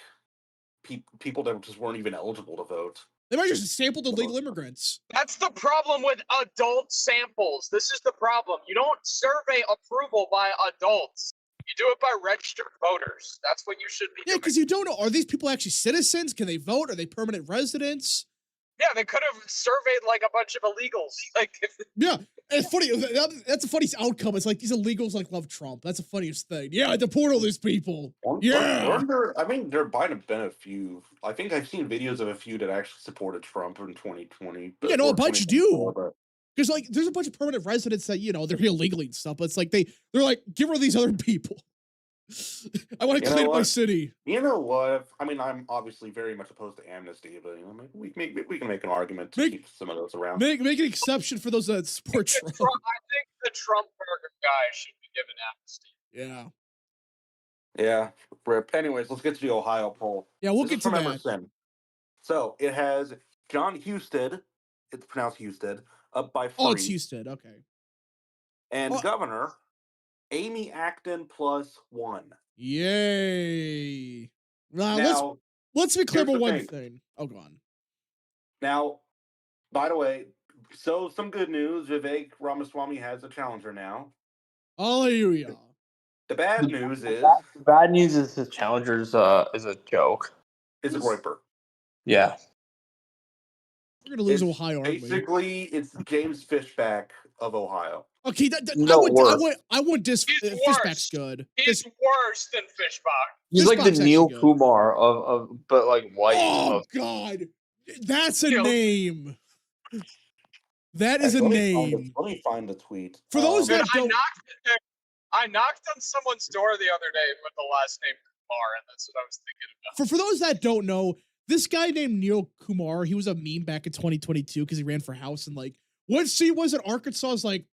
people that just weren't even eligible to vote. They might just sample illegal immigrants. That's the problem with adult samples. This is the problem. You don't survey approval by adults. You do it by registered voters. That's what you should be doing. Yeah, because you don't know. Are these people actually citizens? Can they vote? Are they permanent residents? Yeah, they could have surveyed like a bunch of illegals. Yeah, it's funny. That's the funniest outcome. It's like these illegals like love Trump. That's the funniest thing. Yeah, deport all these people. Yeah. There might have been a few. I think I've seen videos of a few that actually supported Trump in 2020. Yeah, no, a bunch do. Because like, there's a bunch of permanent residents that they're here illegally and stuff. But it's like they're like, give her these other people. I want to clean up my city. You know what? I mean, I'm obviously very much opposed to amnesty, but we can make an argument to keep some of those around. Make an exception for those that support Trump. I think the Trump burger guy should be given amnesty. Yeah. Yeah. Rip. Anyways, let's get to the Ohio poll. Yeah, we'll get to that. Emerson. So it has John Husted. It's pronounced Husted. Up by 3. Oh, it's Husted. Okay. And governor Amy Acton +1. Yay! Now, let's be clear about one thing. Oh, go on. Now, by the way, so some good news. Vivek Ramaswamy has a challenger now. Hallelujah. The bad news is the challenger is a joke. It's a groiper. Yeah. We're gonna lose Ohio, aren't we? Basically, it's James Fishback of Ohio. Okay, I would Fishback's good. He's worse than Fishback. He's like the Neil Kumar of but like white. Oh God, that's a name. That is a name. Let me find the tweet. For those that don't, I knocked on someone's door the other day with the last name Kumar, and that's what I was thinking about. For those that don't know, this guy named Neil Kumar, he was a meme back in 2022 because he ran for House, and like, what seat was it? Arkansas's like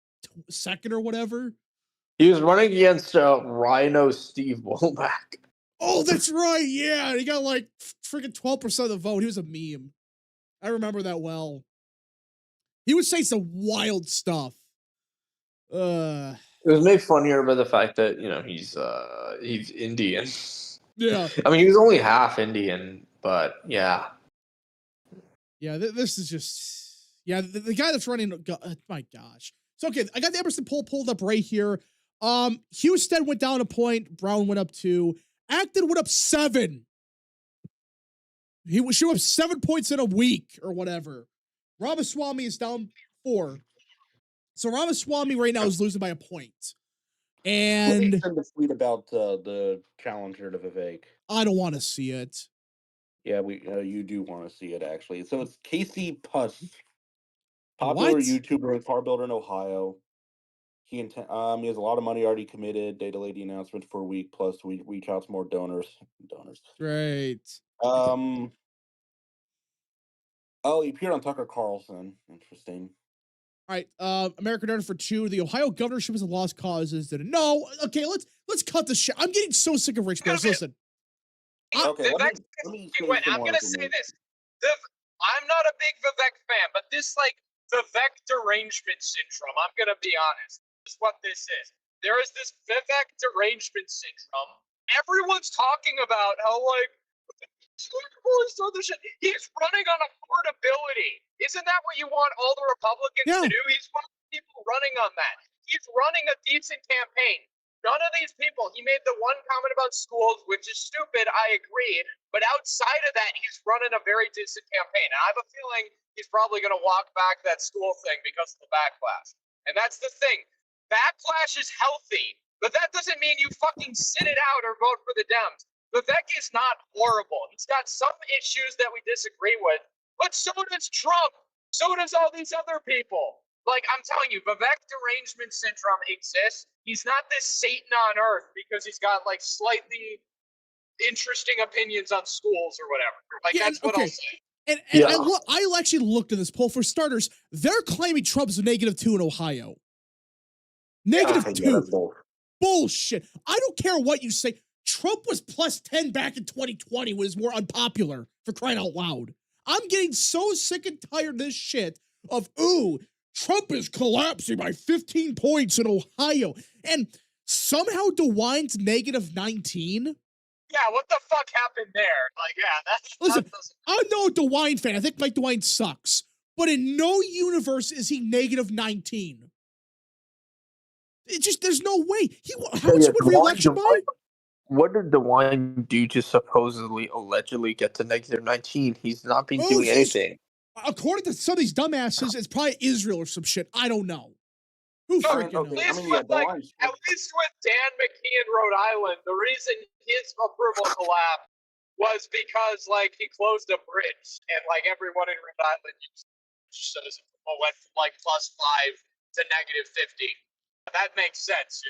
second or whatever. He was running against Rhino Steve Womack. Oh, that's right. Yeah, he got like freaking 12% of the vote. He was a meme. I remember that well. He would say some wild stuff. It was made funnier by the fact that he's Indian. Yeah. I mean, he was only half Indian, but yeah. Yeah, this is just the guy that's running. My gosh. So okay, I got the Emerson poll pulled up right here. Houston went down a point. Brown went up 2. Acton went up 7. He should have 7 points in a week or whatever. Ramaswamy is down 4. So Ramaswamy right now is losing by a point. And send a tweet about the challenger to Vivek. I don't want to see it. Yeah, you do want to see it actually. So it's Casey Puss, popular YouTuber and car builder in Ohio. He has a lot of money already committed. They delayed the announcement for a week. Plus, we reach out to more donors. Great. Oh, he appeared on Tucker Carlson. Interesting. All right, American Donor for 2. The Ohio governorship is a lost cause. No, okay, let's cut the shit. I'm getting so sick of rich bills. Listen. Okay, I'm gonna say this. I'm not a big Vivek fan, but this Vivek derangement syndrome. I'm gonna be honest. This is what this is. There is this Vivek derangement syndrome. Everyone's talking about how he's running on affordability. Isn't that what you want all the Republicans to do? He's one of the people running on that. He's running a decent campaign. None of these people, he made the one comment about schools, which is stupid, I agree. But outside of that, he's running a very decent campaign. And I have a feeling he's probably going to walk back that school thing because of the backlash. And that's the thing. Backlash is healthy, but that doesn't mean you fucking sit it out or vote for the Dems. Vivek is not horrible. He's got some issues that we disagree with, but so does Trump. So does all these other people. I'm telling you, Vivek derangement syndrome exists. He's not this Satan on earth because he's got slightly interesting opinions on schools or whatever. That's what I'll say. And I actually looked at this poll. For starters, they're claiming Trump's -2 in Ohio. -2. Bullshit. I don't care what you say. Trump was +10 back in 2020 when he was more unpopular, for crying out loud. I'm getting so sick and tired of this shit of, Trump is collapsing by 15 points in Ohio. And somehow DeWine's -19. Yeah, what the fuck happened there? Listen, I'm no DeWine fan. I think Mike DeWine sucks. But in no universe is he -19. There's no way. How much would re-election buy? What did DeWine do to supposedly, allegedly get to -19? He's not been doing anything. According to some of these dumbasses, it's probably Israel or some shit. I don't know. Who freaking knows? At least with Dan McKee in Rhode Island, the reason his approval collapsed was because he closed a bridge and everyone in Rhode Island went from +5 to -50. That makes sense,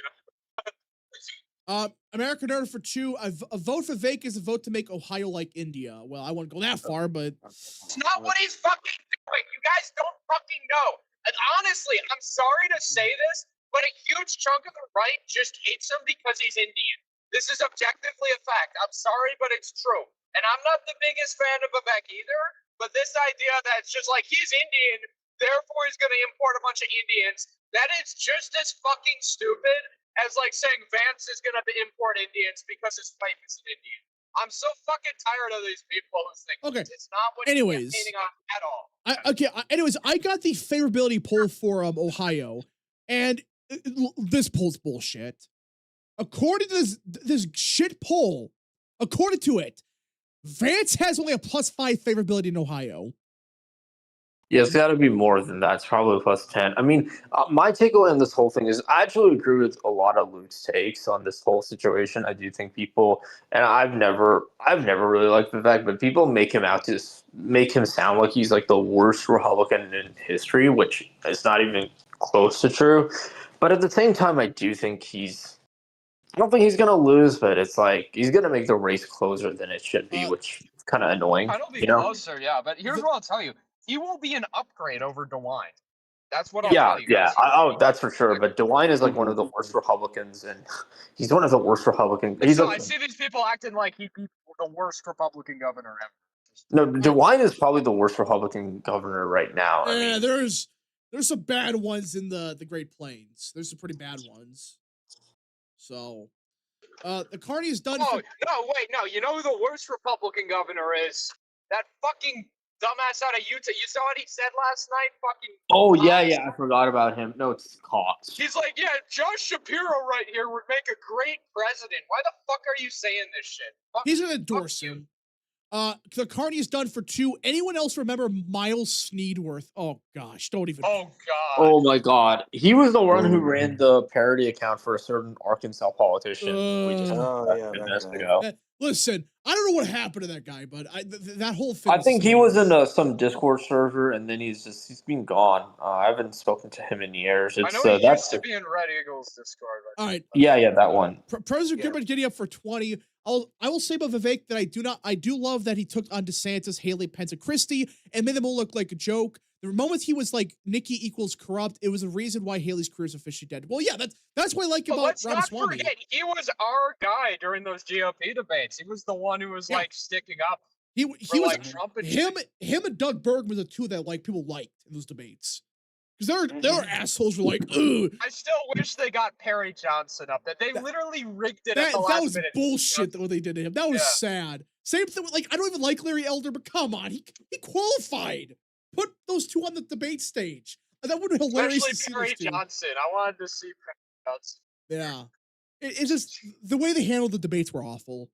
American Donor for 2. A vote for Vivek is a vote to make Ohio like India. Well, I wouldn't go that far, but it's not what he's fucking doing. You guys don't fucking know. And honestly, I'm sorry to say this, but a huge chunk of the right just hates him because he's Indian. This is objectively a fact. I'm sorry, but it's true. And I'm not the biggest fan of Vivek either, but this idea that it's just he's Indian, therefore he's going to import a bunch of Indians, that is just as fucking stupid as saying Vance is going to import Indians because his wife is an Indian. I'm so fucking tired of these people who think it's not what he's campaigning on at all. Anyways, I got the favorability poll for Ohio, and this poll's bullshit. According to this shit poll, according to it, Vance has only a +5 favorability in Ohio. Yeah, it's got to be more than that. It's probably +10. I mean, my takeaway on this whole thing is I actually agree with a lot of Luke's takes on this whole situation. I do think people, and I've never really liked Vivek, but people make him sound like he's the worst Republican in history, which is not even close to true. But at the same time, I do think I don't think he's going to lose, but it's he's going to make the race closer than it should be, which is kind of annoying. It'll be closer, yeah. But here's what I'll tell you. He will be an upgrade over DeWine. That's what I'll Yeah, tell you guys. that's for sure. But DeWine is like one of the worst Republicans, and he's one of the worst Republicans. I see these people acting like he'd be the worst Republican governor ever. No, DeWine is probably the worst Republican governor right now. Yeah, I mean, there's some bad ones in the Great Plains. There's some pretty bad ones. So, the Carney is done. Oh no! You know who the worst Republican governor is? That fucking dumbass out of Utah. You saw what he said last night? Fucking. Oh yeah, I forgot about him. No, it's Cox. He's like, yeah, Josh Shapiro right here would make a great president. Why the fuck are you saying this shit? He's gonna endorse him. The Carney is done for 2. Anyone else remember Miles Sneedworth? Oh gosh, don't even. Oh god. Oh my god, he was the one who ran the parody account for a certain Arkansas politician. Listen, I don't know what happened to that guy, but that whole thing. I think he was in some Discord server, and then he's been gone. I haven't spoken to him in years. I know he used to be in Red Eagles Discord. All right. Yeah, that one. President Goodman getting up for 20. I will say about Vivek that I do love that he took on DeSantis, Haley, Pence, and Christie and made them all look like a joke. The moment he was like Nikki equals corrupt, it was a reason why Haley's career is officially dead. Well, yeah, that's what I like about let's not Ramaswamy. forget, he was our guy during those GOP debates. He was the one who was like sticking up. He was like Trump and him and Doug Berg were the two that like people liked in those debates. Because their assholes were like, ugh. I still wish they got Perry Johnson up there. They literally rigged it at the last That was minute. bullshit what they did to him. That was sad. Same thing with, like, I don't even like Larry Elder, but come on, he qualified. Put those two on the debate stage. That would be hilarious. Especially Perry Johnson. I wanted to see Perry Johnson. Yeah. It's just the way they handled the debates were awful.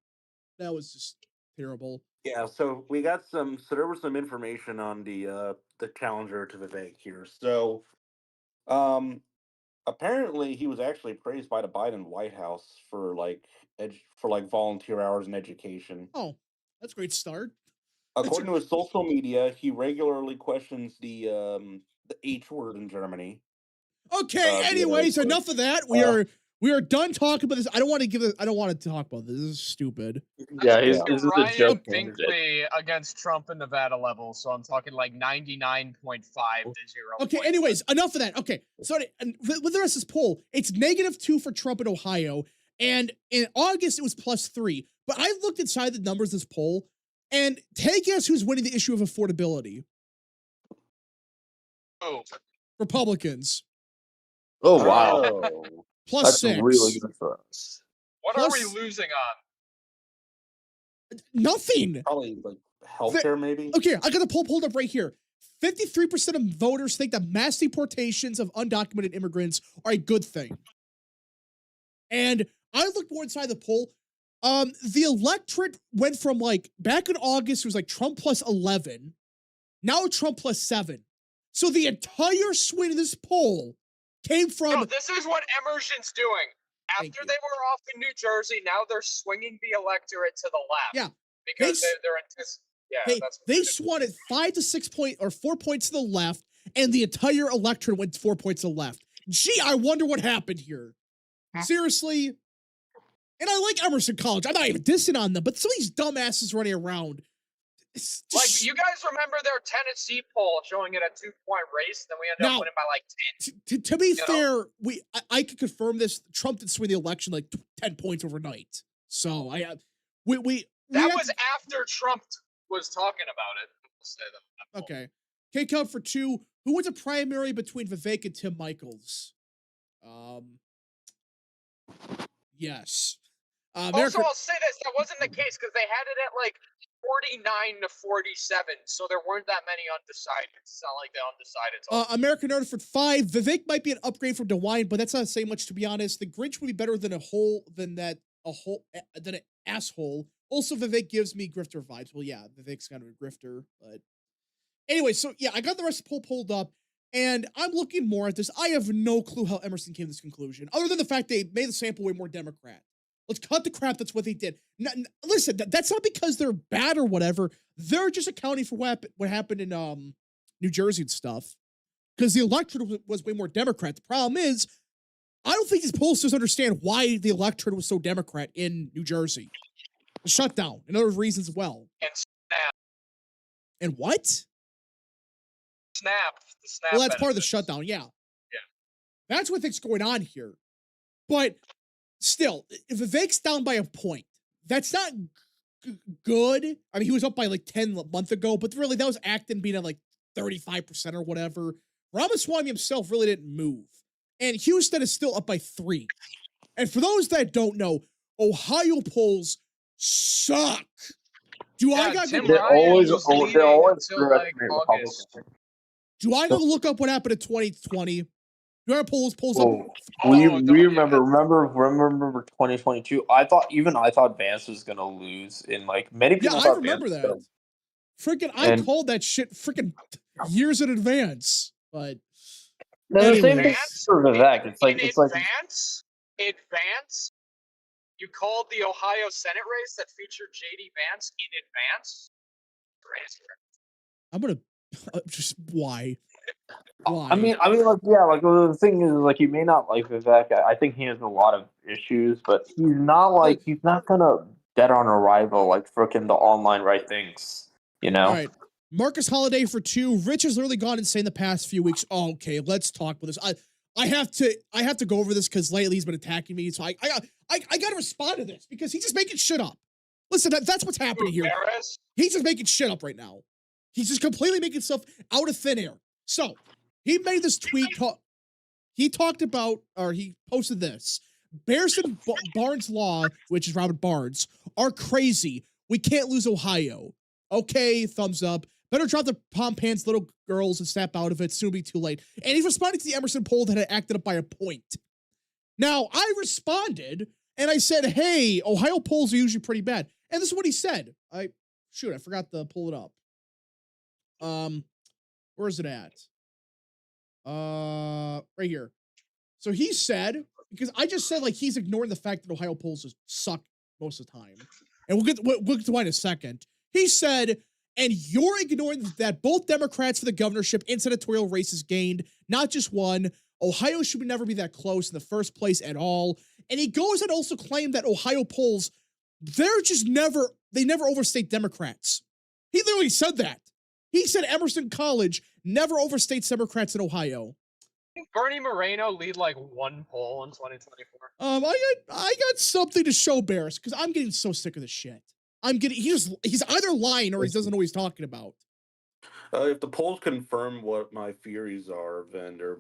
That was just terrible. Yeah, so we got so there was some information on the challenger to Vivek here. So apparently he was actually praised by the Biden White House for volunteer hours in education. Oh, that's a great start. According to his social media, he regularly questions the H word in Germany. Okay, anyways, enough of that. We are done talking about this. I don't want to talk about this. This is stupid. Yeah, this is a joke. Binkley against Trump in Nevada level, so I'm talking like 99.5 to 0. Okay, anyways, enough of that. Okay, so and with the rest of this poll, it's -2 for Trump in Ohio, and in August it was +3. But I looked inside the numbers of this poll, and take guess who's winning the issue of affordability? Oh, Republicans. Oh wow. +6. That's really good for us. What are we losing on? Nothing. Probably like healthcare, maybe. Okay, I got the poll pulled up right here. 53% of voters think that mass deportations of undocumented immigrants are a good thing. And I looked more inside the poll. The electorate went from like back in August, it was like Trump +11. Now Trump +7. So the entire swing of this poll came from. No, this is what Emerson's doing. After they were off in New Jersey, now they're swinging the electorate to the left. Yeah, because they swung it 5 to 6 points or 4 points to the left, and the entire electorate went 4 points to the left. Gee, I wonder what happened here. Seriously. And I like Emerson College. I'm not even dissing on them, but some of these dumbasses running around. It's just, like, you guys remember their Tennessee poll showing it a 2-point race, then we ended up winning by like 10. To be fair, I can confirm this. Trump did swing the election like 10 points overnight. So that was after Trump was talking about it. We'll say that. Okay. K-Cup for 2. Who wins a primary between Vivek and Tim Michaels? Yes. Also, I'll say this. That wasn't the case because they had it at like 49 to 47, so there weren't that many undecided. It's not like the undecided. American Nerd for 5. Vivek might be an upgrade from DeWine, but that's not saying much, to be honest. The Grinch would be better than an asshole. Also, Vivek gives me grifter vibes. Well, yeah, Vivek's kind of a grifter, but anyway. So yeah, I got the rest of the poll pulled up, and I'm looking more at this. I have no clue how Emerson came to this conclusion, other than the fact they made the sample way more Democrat. Let's cut the crap. That's what they did. Listen, that's not because they're bad or whatever. They're just accounting for what happened in New Jersey and stuff. Because the electorate was way more Democrat. The problem is, I don't think these pollsters understand why the electorate was so Democrat in New Jersey. The shutdown and other reasons as well. And snap. And what? snap. The snap. Well, that's part of the benefits. shutdown. Yeah. Yeah. That's what things going on here. But still, if Vivek's down by a point, that's not good. I mean, he was up by like 10 a month ago, but really that was Acton being at like 35% or whatever. Ramaswamy himself really didn't move. And Houston is still up by 3. And for those that don't know, Ohio polls suck. Do I got Tim to, They're Ryan always was they're leading always until like underestimate August. Republicans. do I got to look up what happened in 2020? Do I polls up? Oh, Oh, we don't- remember 2022. I thought Vance was gonna lose in like many Yeah, people I thought remember Vance that. was Freaking, I And- called that shit freaking years in advance. But gonna, the same thing Advance? for Vivek. It's like advance. You called the Ohio Senate race that featured JD Vance in advance. I'm gonna just why? Why? I mean, like, yeah, like the thing is, like, you may not like Vivek. I think he has a lot of issues, but he's not gonna dead on arrival like frickin' the online right things, you know? All right. Marcus Holiday for 2. Rich has literally gone insane the past few weeks. Oh, okay, let's talk about this. I have to go over this because lately he's been attacking me. So I gotta respond to this because he's just making shit up. Listen, that's what's happening here. He's just making shit up right now. He's just completely making stuff out of thin air. So he made this tweet. He talked about, or he posted this. Bears and Barnes Law, which is Robert Barnes, are crazy. We can't lose Ohio. Okay, thumbs up. Better drop the pom pants, little girls, and snap out of it. Soon be too late. And he responded to the Emerson poll that had acted up by a point. Now, I responded, and I said, hey, Ohio polls are usually pretty bad. And this is what he said. I forgot to pull it up. Where is it at? Right here. So he said, because I just said like he's ignoring the fact that Ohio polls just suck most of the time. And we'll get to why in a second. He said, and you're ignoring that both Democrats for the governorship and senatorial races gained, not just one. Ohio should never be that close in the first place at all. And he goes and also claimed that Ohio polls, they never overstate Democrats. He literally said that. He said Emerson College never overstates Democrats in Ohio. Bernie Moreno lead like 1 poll in 2024. I got something to show Barris because I'm getting so sick of this shit. He's either lying or he doesn't know what he's talking about. If the polls confirm what my theories are, then they're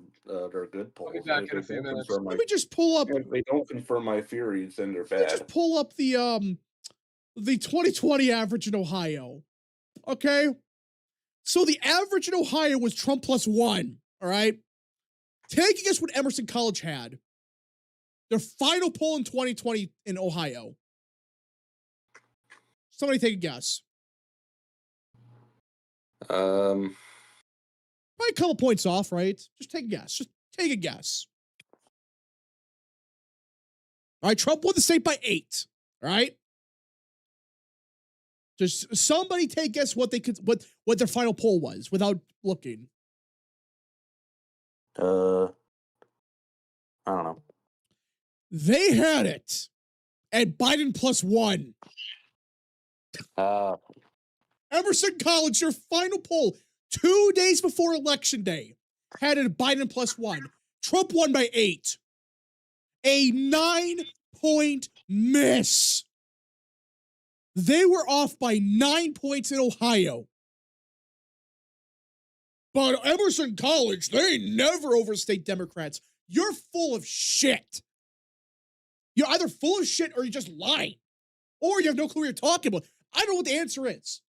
good polls. I'll be back If in a they few don't minutes. confirm Let me just pull up. if they don't confirm my theories, then they're Let me bad. just pull up the 2020 average in Ohio. Okay. So the average in Ohio was Trump +1. All right. Take a guess what Emerson College had. Their final poll in 2020 in Ohio. Somebody take a guess. Um, Probably a couple points off, right? Just take a guess. Just take a guess. All right, Trump won the state by 8. All right. Just somebody take a guess what their final poll was without looking. I don't know. They had it at Biden +1. Emerson College, your final poll 2 days before Election Day, had it at Biden +1. Trump won by 8. A 9-point miss. They were off by 9 points in Ohio. But Emerson College, they never overstate Democrats. You're full of shit. You're either full of shit or you're just lying. Or you have no clue what you're talking about. I don't know what the answer is.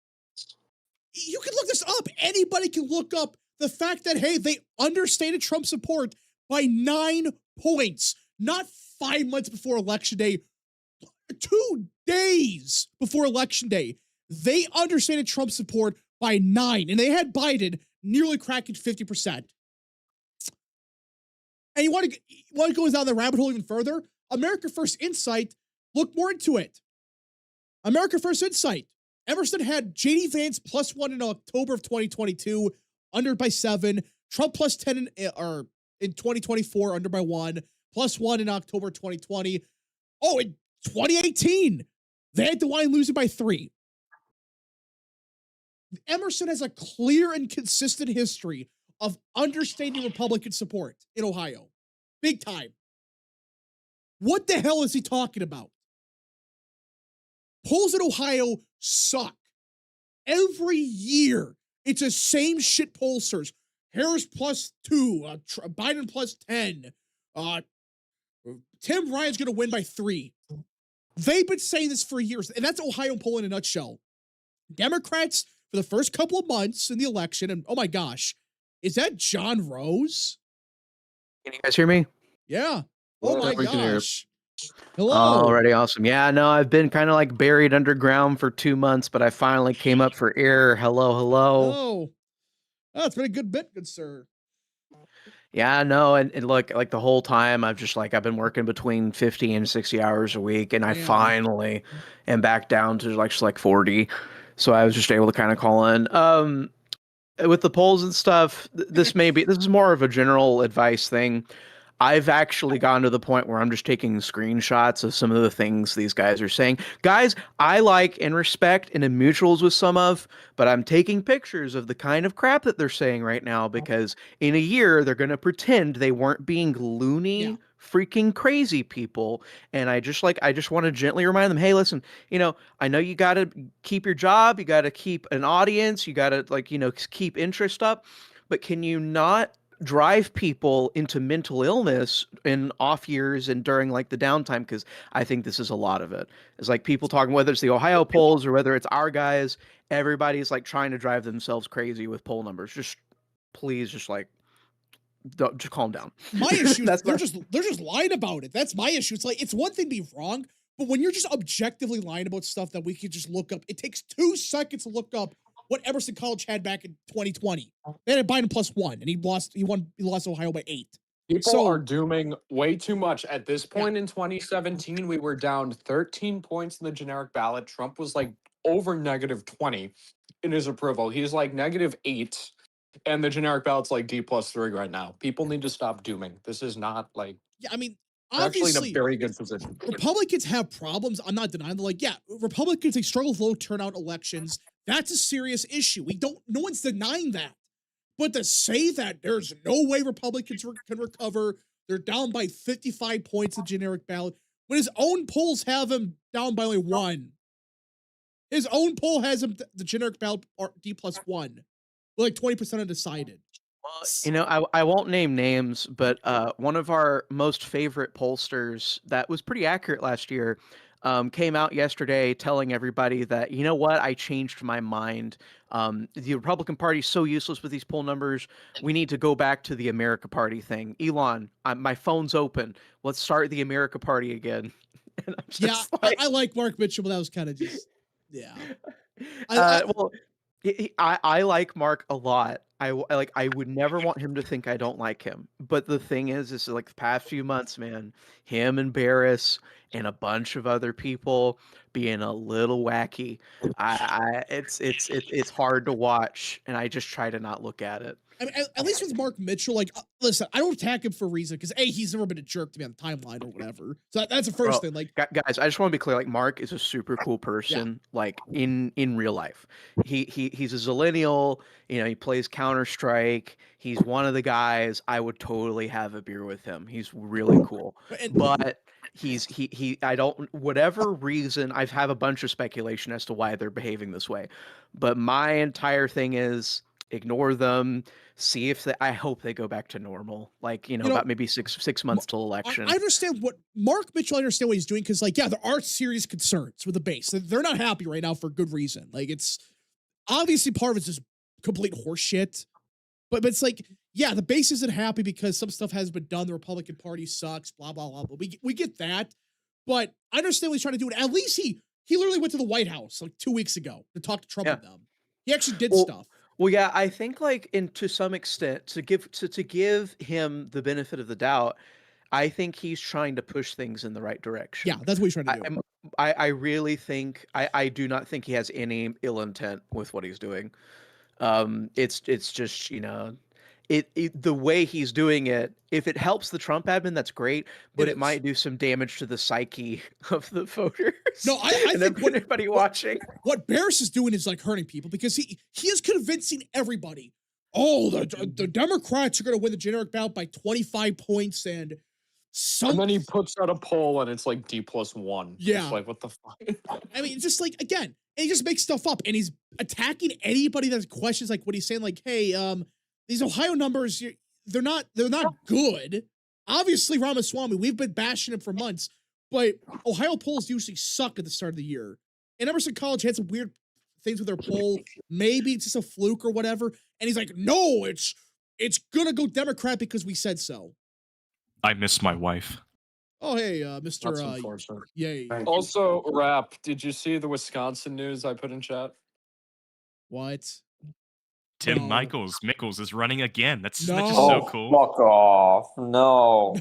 You can look this up. Anybody can look up the fact that, hey, they understated Trump support by 9 points. Not 5 months before Election Day. 2 days before Election Day. They understated Trump support by 9. And they had Biden nearly cracking 50%. And you want to go down the rabbit hole even further? America First Insight, look more into it. America First Insight. Emerson had JD Vance +1 in October of 2022, under by 7. Trump +10 in 2024, under by 1. +1 in October 2020. Oh, in 2018, they had DeWine losing by 3. Emerson has a clear and consistent history of understanding Republican support in Ohio. Big time. What the hell is he talking about? Polls in Ohio suck. Every year, it's the same shit pollsters. Harris +2, Biden +10. Tim Ryan's going to win by 3. They've been saying this for years, and that's Ohio poll in a nutshell. Democrats, for the first couple of months in the election, and oh my gosh, is that John Rose? Can you guys hear me? Yeah. Oh my gosh. Hello. Already awesome. Yeah, no, I've been kind of like buried underground for 2 months, but I finally came up for air. Hello. Oh, it's been a good bit, good sir. Yeah, no, and look, like the whole time I've been working between 50 and 60 hours a week, and I finally am back down to just like 40. So I was just able to kind of call in. With the polls and stuff, this is more of a general advice thing. I've actually gotten to the point where I'm just taking screenshots of some of the things these guys are saying. Guys, I like and respect and am mutuals with some of, but I'm taking pictures of the kind of crap that they're saying right now because in a year they're going to pretend they weren't being loony, freaking crazy people. And I just want to gently remind them, hey, listen, I know you got to keep your job, you got to keep an audience, you got to keep interest up, but can you not drive people into mental illness in off years and during like the downtime? Because I think this is a lot of it. It's like people talking, whether it's the Ohio polls or whether it's our guys, everybody's like trying to drive themselves crazy with poll numbers. Just please, just calm down. My issue is they're just lying about it. That's my issue. It's like, it's one thing to be wrong, but when you're just objectively lying about stuff that we could just look up, it takes 2 seconds to look up what Emerson College had back in 2020. They had Biden +1, and he lost Ohio by 8. People are dooming way too much. At this point in 2017, we were down 13 points in the generic ballot. Trump was like over -20 in his approval. He's like -8, and the generic ballot's like D+3 right now. People need to stop dooming. This is not like... Yeah, I mean, we're actually in obviously, a very good position. Republicans have problems. I'm not denying. They're like, yeah, Republicans, they struggle with low turnout elections. That's a serious issue. No one's denying that. But to say that there's no way Republicans can recover, they're down by 55 points in generic ballot, when his own polls have him down by only 1. His own poll has him, the generic ballot, D+1. Well, like 20% undecided. I won't name names, but one of our most favorite pollsters that was pretty accurate last year came out yesterday telling everybody that, you know what, I changed my mind. The Republican Party's so useless with these poll numbers. We need to go back to the America Party thing. Elon, my phone's open. Let's start the America Party again. And I'm just I like Mark Mitchell, but that was kind of just, yeah. I like Mark a lot. I would never want him to think I don't like him. But the thing is like the past few months, man, him and Barris and a bunch of other people being a little wacky. It's hard to watch, and I just try to not look at it. I mean, at least with Mark Mitchell, like, listen, I don't attack him for a reason because he's never been a jerk to me on the timeline or whatever. So that's the first thing. Like, guys, I just want to be clear. Like, Mark is a super cool person. Like in real life, he's a zillennial. He plays Counter-Strike. He's one of the guys I would totally have a beer with him. He's really cool, but I don't, whatever reason, I have a bunch of speculation as to why they're behaving this way, but my entire thing is ignore them. See if I hope they go back to normal. Like, about maybe six months till election. I understand what Mark Mitchell, I understand what he's doing. Cause like, yeah, there are serious concerns with the base. They're not happy right now for good reason. Like, it's obviously part of it's just complete horseshit, but it's like, yeah, the base isn't happy because some stuff has been done. The Republican Party sucks, blah, blah, blah. But we get that, but I understand what he's trying to do. And at least he literally went to the White House like 2 weeks ago to talk to Trump with them. He actually did stuff. Well, yeah, I think like to some extent to give him the benefit of the doubt, I think he's trying to push things in the right direction. Yeah, that's what he's trying to do. I really think I do not think he has any ill intent with what he's doing. It's just, the way he's doing it, if it helps the Trump admin, that's great, but it might do some damage to the psyche of the voters. No, I think everybody watching. What Barris is doing is like hurting people because he is convincing everybody. oh, the Democrats are going to win the generic ballot by 25 points and And then he puts out a poll and it's like D+1. Yeah. It's like, what the fuck? I mean, it's just like, again, and he just makes stuff up and he's attacking anybody that has questions like what he's saying, like, hey, these Ohio numbers, they're not good. Obviously, Ramaswamy, we've been bashing him for months, but Ohio polls usually suck at the start of the year. And Emerson College had some weird things with their poll. Maybe it's just a fluke or whatever. And he's like, no, it's gonna go Democrat because we said so. I miss my wife. Oh, hey, That's Mr. unfortunate. Yay. Also, Rap, did you see the Wisconsin news I put in chat? What? Tim No. Mickles is running again. That's just No. so cool. Fuck off. No.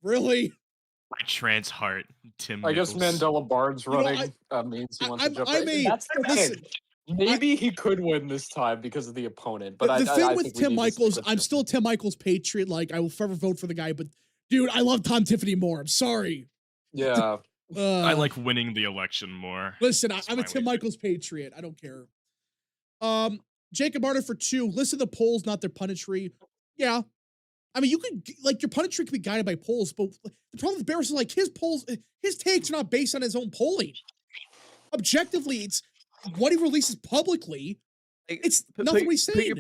Really? My trans heart, Tim I guess Mickles. Mandela Bard's You know, running. Means he wants to jump I'm in. a- That's the listen, thing. Maybe he could win this time because of the opponent. But the I thing I with think we Tim need to Michaels, switch I'm him. still a Tim Michaels patriot. Like, I will forever vote for the guy, but dude, I love Tom Tiffany more. I'm sorry. Yeah. I like winning the election more. Listen, That's I'm a my Tim way. Michaels patriot. I don't care. Jacob Martin for 2. Listen to polls, not their punditry. Yeah. I mean, you could, like, your punditry could be guided by polls, but the problem with Barris is, like, his polls, his takes are not based on his own polling. Objectively, it's what he releases publicly. It's nothing we say.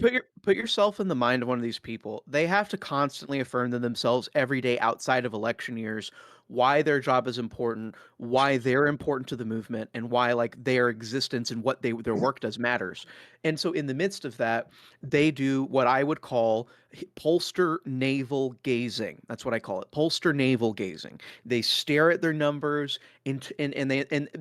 Put yourself in the mind of one of these people. They have to constantly affirm to themselves every day outside of election years why their job is important, why they're important to the movement, and why like their existence and what their work does matters. And so in the midst of that, they do what I would call pollster navel gazing. That's what I call it. Pollster navel gazing. They stare at their numbers and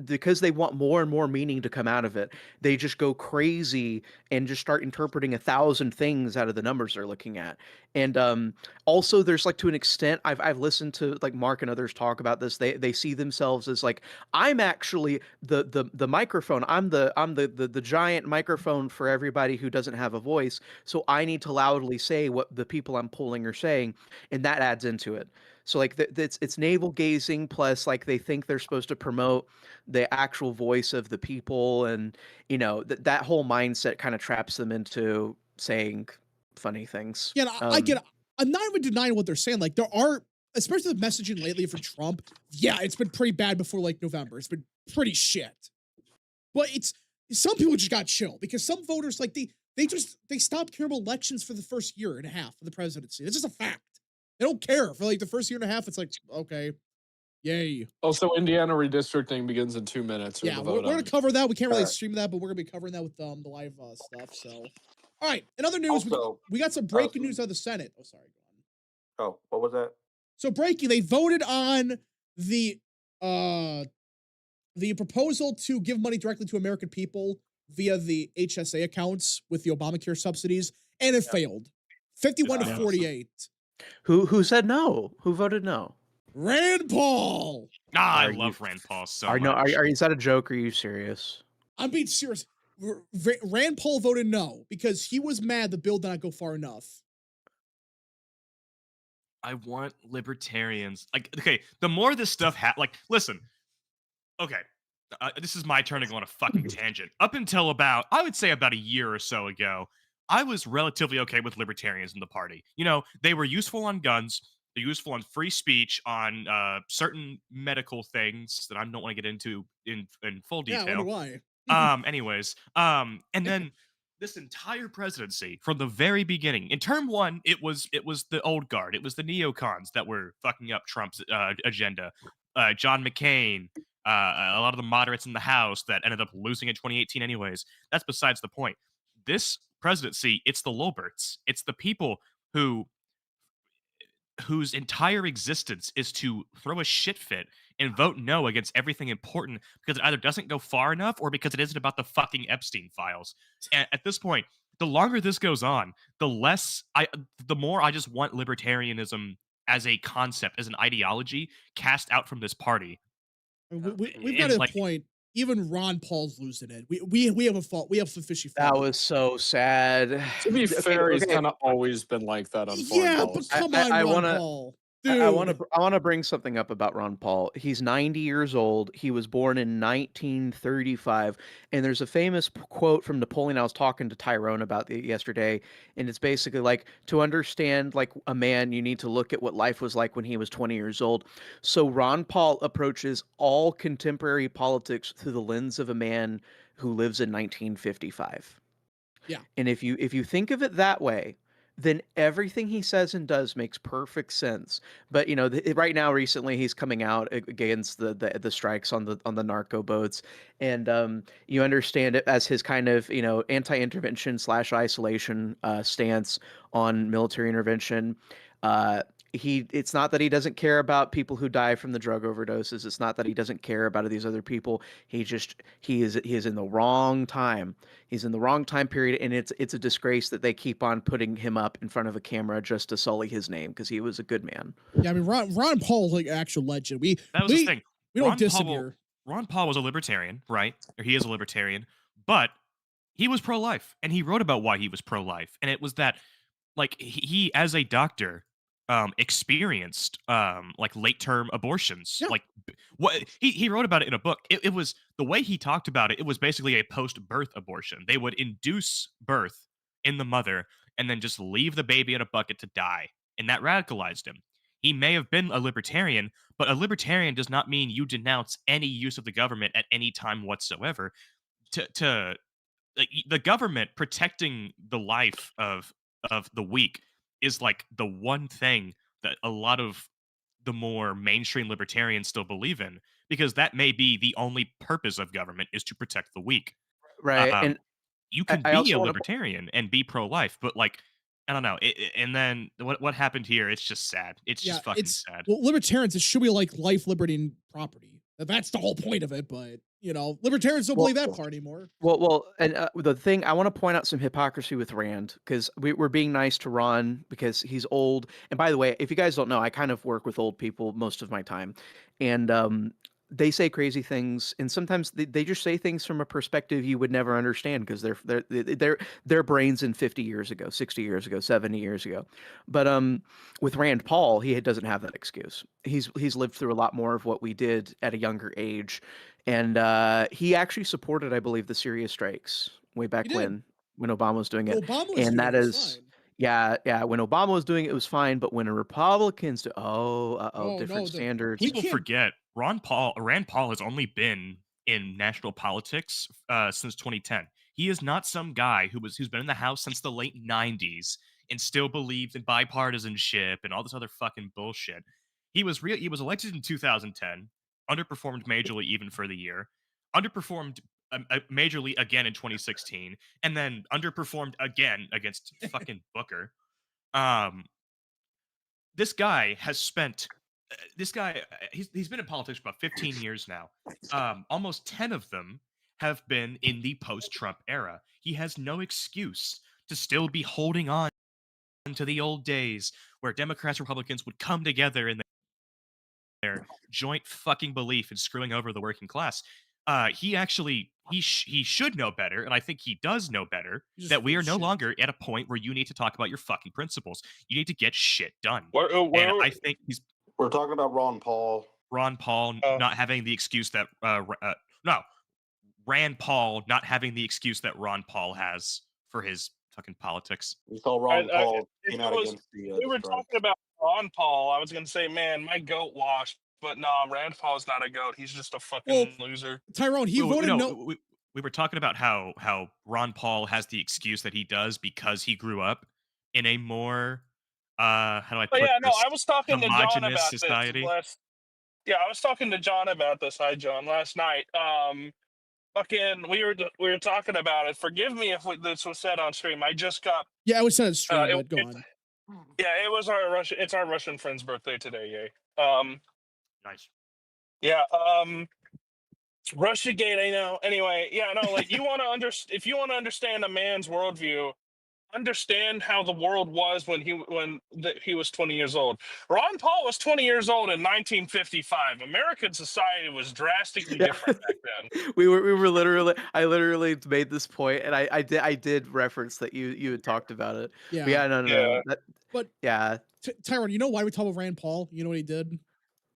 because they want more and more meaning to come out of it, they just go crazy and just start interpreting 1,000 things out of the numbers they're looking at. And also there's like, to an extent, I've listened to like Mark and others talk about this. They see themselves as like, I'm actually the microphone. I'm the giant microphone for everybody who doesn't have a voice. So I need to loudly say what the people I'm polling are saying, and that adds into it. So like it's navel gazing plus like they think they're supposed to promote the actual voice of the people, and you know that whole mindset kind of traps them into saying funny things. Yeah, I get it. I'm not even denying what they're saying. Like, there are, especially the messaging lately for Trump, yeah, it's been pretty bad before like November. It's been pretty shit. But it's, some people just got chill because some voters, like, they stopped caring about elections for the first year and a half of the presidency. It's just a fact. They don't care for like the first year and a half. It's like, okay, yay. Also, Indiana redistricting begins in 2 minutes. Yeah, we're gonna cover that. We can't really stream that, but we're gonna be covering that with the live stuff. So, all right. In other news, Also, we got some breaking news out of the Senate. Oh, sorry. Go on. Oh, what was that? So breaking, they voted on the proposal to give money directly to American people via the HSA accounts with the Obamacare subsidies, and it failed. 51 to 48. Who said no? Who voted no? Rand Paul. I love Rand Paul so much. No, is that a joke? Or are you serious? I'm being serious. Rand Paul voted no because he was mad the bill did not go far enough. I want libertarians. Like, okay, the more this stuff like, listen. Okay, this is my turn to go on a fucking tangent. Up until about, I would say about a year or so ago, I was relatively okay with libertarians in the party. You know, they were useful on guns. They're useful on free speech, on certain medical things that I don't want to get into in full detail. Yeah, I wonder why. Anyways, and then this entire presidency from the very beginning, in term 1, it was the old guard. It was the neocons that were fucking up Trump's agenda. John McCain, a lot of the moderates in the House that ended up losing in 2018 anyways. That's besides the point. This presidency, it's the lowberts. It's the people whose entire existence is to throw a shit fit and vote no against everything important because it either doesn't go far enough or because it isn't about the fucking Epstein files. And at this point, the longer this goes on, the more I just want libertarianism as a concept, as an ideology, cast out from this party. We've got a point. Even Ron Paul's losing it. We have a fault. We have some fishy fault. That was so sad. To be fair, he's kind of always been like that on foreign yeah, policy. but come on, Ron Paul. I want to bring something up about Ron Paul. He's 90 years old. He was born in 1935, and there's a famous quote from Napoleon. I was talking to Tyrone about it yesterday, and it's basically like, to understand like a man, you need to look at what life was like when he was 20 years old. So Ron Paul approaches all contemporary politics through the lens of a man who lives in 1955. Yeah. And if you think of it that way, then everything he says and does makes perfect sense. But right now, recently, he's coming out against the strikes on the narco boats, and you understand it as his kind of anti-intervention / isolation stance on military intervention. It's not that he doesn't care about people who die from the drug overdoses. It's not that he doesn't care about these other people. He is in the wrong time. He's in the wrong time period, and it's a disgrace that they keep on putting him up in front of a camera just to sully his name, because he was a good man. Yeah, I mean Ron Paul's like an actual legend. That was the thing. We don't diss him here. Ron Paul was a libertarian, right? Or he is a libertarian, but he was pro-life, and he wrote about why he was pro-life, and it was that, like, he as a doctor experienced like late-term abortions. Yeah. Like, what he wrote about it in a book. It was the way he talked about it. It was basically a post-birth abortion. They would induce birth in the mother and then just leave the baby in a bucket to die, and that radicalized him. He may have been a libertarian, but a libertarian does not mean you denounce any use of the government at any time whatsoever. To like, the government protecting the life of the weak is like the one thing that a lot of the more mainstream libertarians still believe in, because that may be the only purpose of government, is to protect the weak. Right. Um, And you can I be also a want to libertarian and be pro-life, but like, I don't know. And then what happened here? It's just sad. It's just fucking sad. Well, libertarians, it should be like life, liberty, and property. That's the whole point of it. But libertarians don't believe that part anymore. Well, and the thing, I want to point out some hypocrisy with Rand, because we're being nice to Ron because he's old. And by the way, if you guys don't know, I kind of work with old people most of my time, and they say crazy things, and sometimes they just say things from a perspective you would never understand, because their brains in 50 years ago, 60 years ago, 70 years ago. But with Rand Paul, he doesn't have that excuse. He's lived through a lot more of what we did at a younger age, and he actually supported, I believe, the Syria strikes way back when Obama was doing it. And that is, yeah, when Obama was doing it, it was fine. But when Republicans do, different standards. People forget Rand Paul has only been in national politics since 2010. He is not some guy who's been in the House since the late 90s and still believed in bipartisanship and all this other fucking bullshit. He was elected in 2010, underperformed majorly even for the year, underperformed majorly again in 2016, and then underperformed again against fucking Booker. This guy has spent he's been in politics for about 15 years now. Almost 10 of them have been in the post-Trump era. He has no excuse to still be holding on to the old days where Democrats and Republicans would come together in their joint fucking belief in screwing over the working class. He should know better, and I think he does know better, that we are no longer at a point where you need to talk about your fucking principles. You need to get shit done. And I think we're talking about Ron Paul. Ron Paul not having the excuse that Rand Paul not having the excuse that Ron Paul has for his fucking politics. We saw Ron Paul came out against the. We were talking about Ron Paul. I was gonna say, man, my goat washed, but no, Rand Paul's not a goat. He's just a fucking loser. Tyrone, voted no. We were talking about how Ron Paul has the excuse that he does because he grew up in a more how do I put this? I was talking to John about society. this. I was talking to John about this. Hi, John. Last night, fucking, we were talking about it. Forgive me if this was said on stream. I just got. Yeah, it was said on stream. But go on. Yeah, it was our Russian. It's our Russian friend's birthday today. Yay. Nice. Yeah. Russiagate. I know. Anyway, like you want to if you want to understand a man's worldview, understand how the world was when he was 20 years old. Ron Paul was 20 years old in 1955. American society was drastically different back then. we were literally, I literally made this point, and I did reference that you had talked about it. Yeah. But yeah, no. Yeah. But Yeah. Tyrone, you know why we talk about Rand Paul? You know what he did?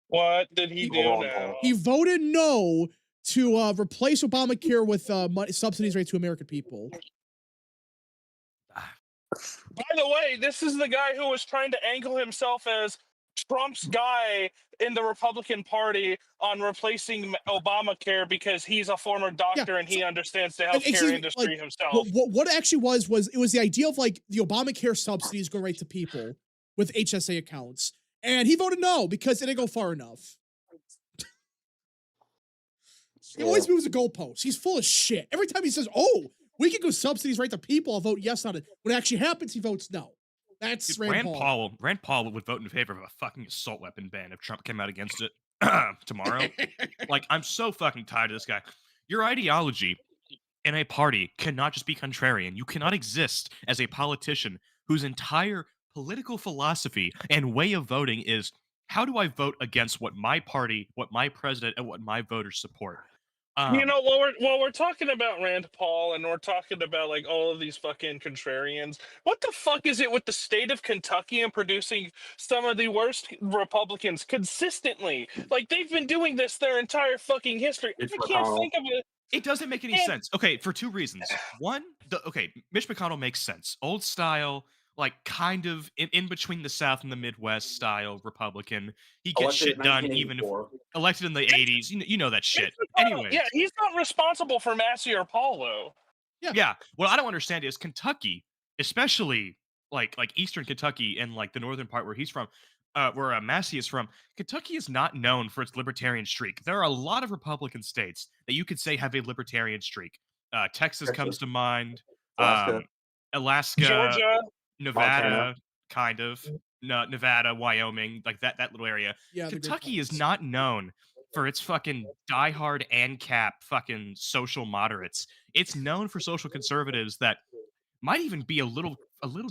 What did he do Ron now? Paul. He voted no to replace Obamacare with subsidies right to American people. By the way, this is the guy who was trying to angle himself as Trump's guy in the Republican Party on replacing Obamacare because he's a former doctor and he understands the healthcare industry himself. What actually was it was the idea of like the Obamacare subsidies go right to people with HSA accounts, and he voted no because it didn't go far enough. He always moves the goalposts. He's full of shit. Every time he says, "Oh, we can go subsidies right to people," I'll vote yes on it. When it actually happens, he votes no. That's Dude, Rand Paul. Rand Paul would vote in favor of a fucking assault weapon ban if Trump came out against it tomorrow. Like, I'm so fucking tired of this guy. Your ideology in a party cannot just be contrarian. You cannot exist as a politician whose entire political philosophy and way of voting is, how do I vote against what my party, what my president, and what my voters support? You know, while we're talking about Rand Paul and we're talking about like all of these fucking contrarians, what the fuck is it with the state of Kentucky and producing some of the worst Republicans consistently? Like, they've been doing this their entire fucking history. I can't think of it. It doesn't make any sense. Okay, for two reasons. One, Mitch McConnell makes sense. Old style, like kind of in between the South and the Midwest style Republican. He gets shit done even if elected in the 80s. You know that shit. Anyway. Yeah, he's not responsible for Massey or Paulo. Yeah. What I don't understand is Kentucky, especially like Eastern Kentucky and like the northern part where he's from, where Massey is from. Kentucky is not known for its libertarian streak. There are a lot of Republican states that you could say have a libertarian streak. Texas comes to mind. Alaska, Georgia, Nevada, Montana. kind of. No, Nevada, Wyoming, like that little area. Yeah, Kentucky is not known for its fucking diehard ANCAP fucking social moderates. It's known for social conservatives that might even be a little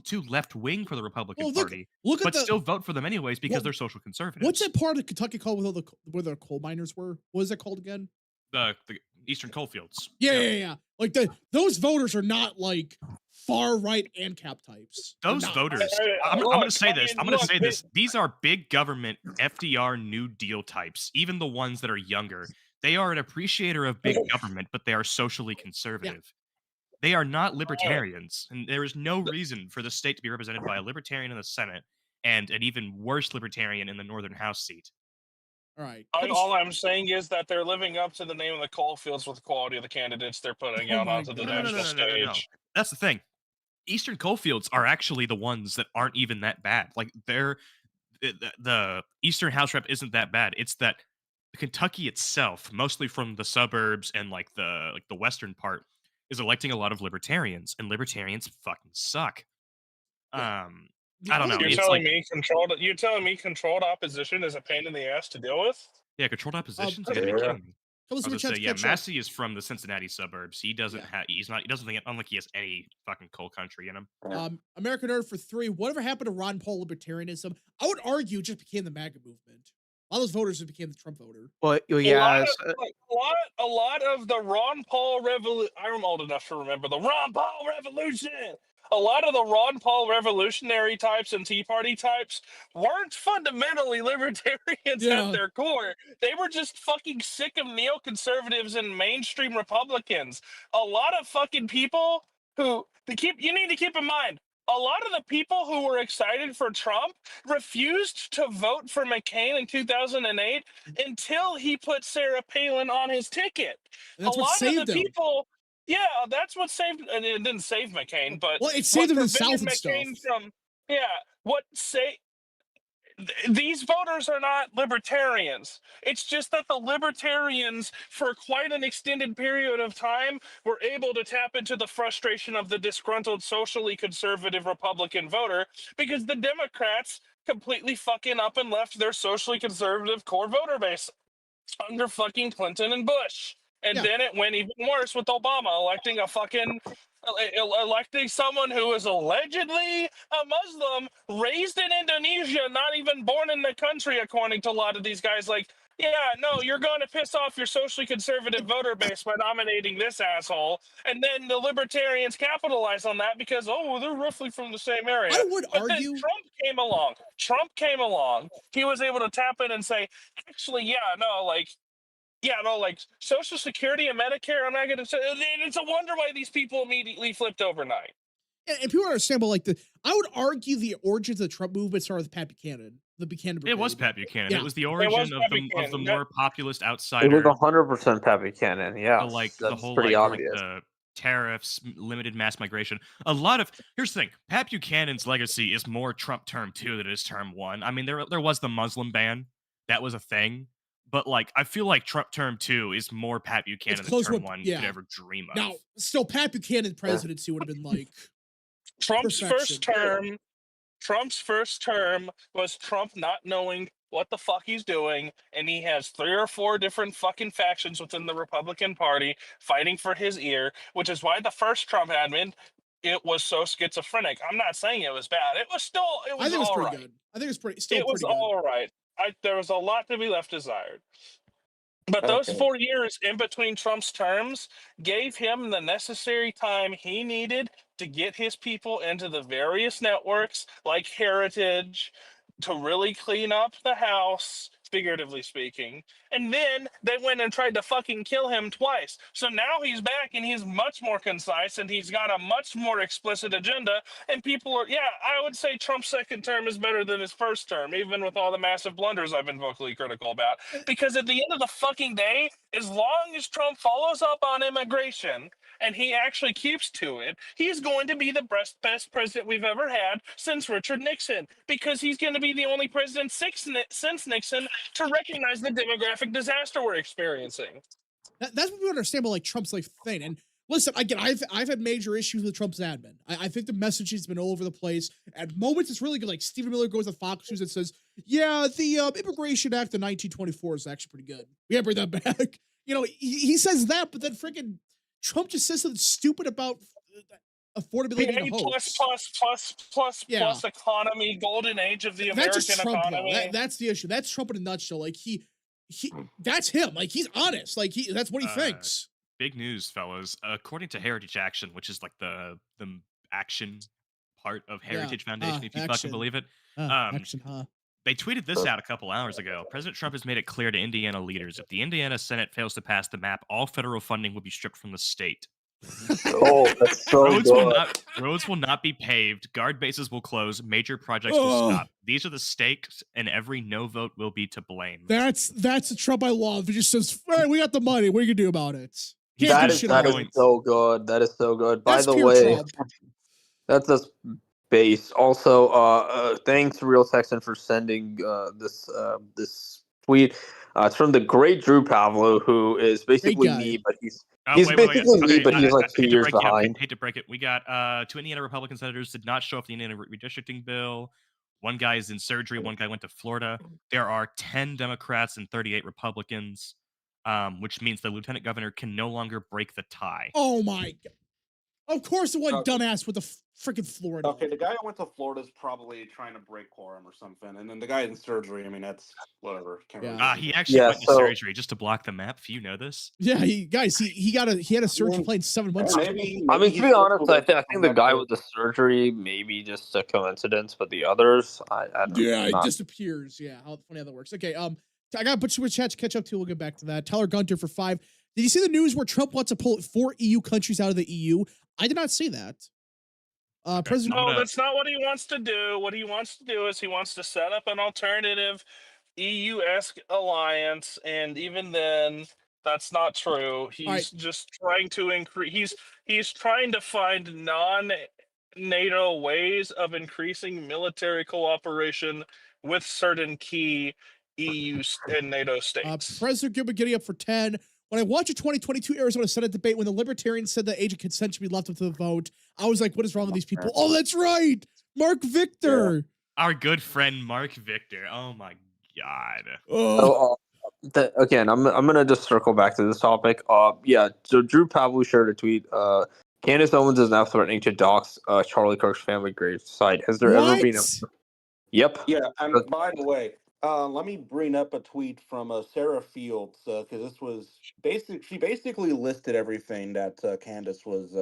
too left wing for the Republican Party, but still vote for them anyways because they're social conservatives. What's that part of Kentucky called where the coal miners were? What is that called again? The Eastern Coalfields. Yeah. Like those voters are not like far right ANCAP types. Those voters. I'm going to say this. I'm going to say this. These are big government FDR New Deal types. Even the ones that are younger, they are an appreciator of big government, but they are socially conservative. Yeah. They are not libertarians, and there is no reason for the state to be represented by a libertarian in the Senate and an even worse libertarian in the Northern House seat. All right. All I'm saying is that they're living up to the name of the coalfields with the quality of the candidates they're putting out onto the national stage. No. That's the thing. Eastern coalfields are actually the ones that aren't even that bad. Like the Eastern House rep isn't that bad. It's that Kentucky itself, mostly from the suburbs and like the western part, is electing a lot of libertarians, and libertarians fucking suck. I don't know. You're telling me controlled opposition is a pain in the ass to deal with? Yeah, controlled opposition. Massey is from the Cincinnati suburbs. He doesn't have. He doesn't think. Unlike he has any fucking coal country in him. American Nerd for 3. Whatever happened to Ron Paul libertarianism? I would argue just became the MAGA movement. All those voters just became the Trump voter. Well, yeah. A lot of the Ron Paul revolution. I'm old enough to remember the Ron Paul revolution. A lot of the Ron Paul revolutionary types and Tea Party types weren't fundamentally libertarians at their core. They were just fucking sick of neoconservatives and mainstream Republicans. A lot of fucking people who you need to keep in mind. A lot of the people who were excited for Trump refused to vote for McCain in 2008 until he put Sarah Palin on his ticket. That's what saved him. People. Yeah, that's what saved. And it didn't save McCain, but it saved him in the South and stuff. These voters are not libertarians. It's just that the libertarians, for quite an extended period of time, were able to tap into the frustration of the disgruntled socially conservative Republican voter because the Democrats completely fucking up and left their socially conservative core voter base under fucking Clinton and Bush. And Yeah. then it went even worse with Obama electing electing someone who is allegedly a Muslim, raised in Indonesia, not even born in the country, according to a lot of these guys. Like, yeah, no, you're going to piss off your socially conservative voter base by nominating this asshole. And then the libertarians capitalize on that because, oh, they're roughly from the same area. I would But argue. then Trump came along. He was able to tap in and say, actually, like Social Security and Medicare, I'm not going to say. It's a wonder why these people immediately flipped overnight. And people understand, but like I would argue the origins of the Trump movement started with Pat Buchanan, the Buchanan Brigade. It was Pat Buchanan. Yeah. It was the origin of the more populist outsider. It was 100% Pat Buchanan. Yeah, So, like that's the whole pretty like obvious. the tariffs, limited mass migration. Here's the thing: Pat Buchanan's legacy is more Trump term 2 than it is term 1. I mean, there was the Muslim ban, that was a thing. But like, I feel like Trump term 2 is more Pat Buchanan than term 1 you could ever dream of. Now, still, Pat Buchanan's presidency would have been like Trump's first term. Trump's first term was Trump not knowing what the fuck he's doing, and he has 3 or 4 different fucking factions within the Republican Party fighting for his ear, which is why the first Trump admin, it was so schizophrenic. I'm not saying it was bad. It was I think it was all pretty right. good. I think it was pretty good. All right. There was a lot to be left desired. But those 4 years in between Trump's terms gave him the necessary time he needed to get his people into the various networks like Heritage to really clean up the house, figuratively speaking. And then they went and tried to fucking kill him twice. So now he's back and he's much more concise and he's got a much more explicit agenda. And people are, I would say Trump's second term is better than his first term, even with all the massive blunders I've been vocally critical about. Because at the end of the fucking day, as long as Trump follows up on immigration and he actually keeps to it, he's going to be the best president we've ever had since Richard Nixon. Because he's going to be the only president since Nixon to recognize the demographic disaster we're experiencing. That's what we understand about like Trump's like thing. And listen, again, I've had major issues with Trump's admin. I think the messaging's been all over the place. At moments, it's really good. Like Stephen Miller goes to Fox News and says, "Yeah, the Immigration Act of 1924 is actually pretty good. We gotta bring that back." You know, he says that, but then freaking Trump just says something stupid about affordability and hope. Plus economy, golden age of the American economy. That's the issue. That's Trump in a nutshell. Like he that's him. Like he's honest. Like that's what he thinks. Big news, fellas. According to Heritage Action, which is like the action part of Heritage Foundation, if you fucking believe it. They tweeted this out a couple hours ago. President Trump has made it clear to Indiana leaders if the Indiana Senate fails to pass the map, all federal funding will be stripped from the state. Oh, that's so roads will not be paved. Guard bases will close. Major projects will stop. These are the stakes, and every no vote will be to blame. That's the Trump I love. He just says, "Hey, we got the money. What are you gonna do about it?" That is so good. That is so good. By the way, that's a base. Also, thanks Real Texan for sending this tweet. It's from the great Drew Pavlo, who is basically me, but he's basically me, but he's like 2 years behind. Hate to break it. We got 2 Indiana Republican senators did not show up the Indiana redistricting bill. One guy is in surgery. One guy went to Florida. There are 10 Democrats and 38 Republicans, which means the lieutenant governor can no longer break the tie. Oh my God. Of course, the one dumbass with the freaking Florida. Okay, the guy who went to Florida is probably trying to break quorum or something, and then the guy in surgery. I mean, that's whatever. He actually went to surgery just to block the map. Do you know this? Yeah, he had a surgery plane 7 months ago. I mean, to be honest, I think the guy with the surgery maybe just a coincidence, but the others, I don't know. Yeah, it disappears. Yeah, how funny how that works. Okay, I got a bunch of chat to catch up to. We'll get back to that. Tyler Gunter for 5. Did you see the news where Trump wants to pull 4 EU countries out of the EU? I did not see that. President. No, that's not what he wants to do. What he wants to do is he wants to set up an alternative EU-esque alliance, and even then, that's not true. He's just trying to increase. He's trying to find non-NATO ways of increasing military cooperation with certain key EU and NATO states. President Gilbert getting up for 10. When I watched a 2022 Arizona Senate debate when the Libertarians said that age of consent should be left up to the vote, I was like, what is wrong with these people? Oh, that's right. Mark Victor. Our good friend Mark Victor. Oh my God. Oh. Again, I'm gonna just circle back to this topic. Yeah. So Drew Pavlu shared a tweet. Candace Owens is now threatening to dox Charlie Kirk's family gravesite. Has there ever been a? Yep. Yeah, and by the way, let me bring up a tweet from Sarah Fields because this was she basically listed everything that Candace was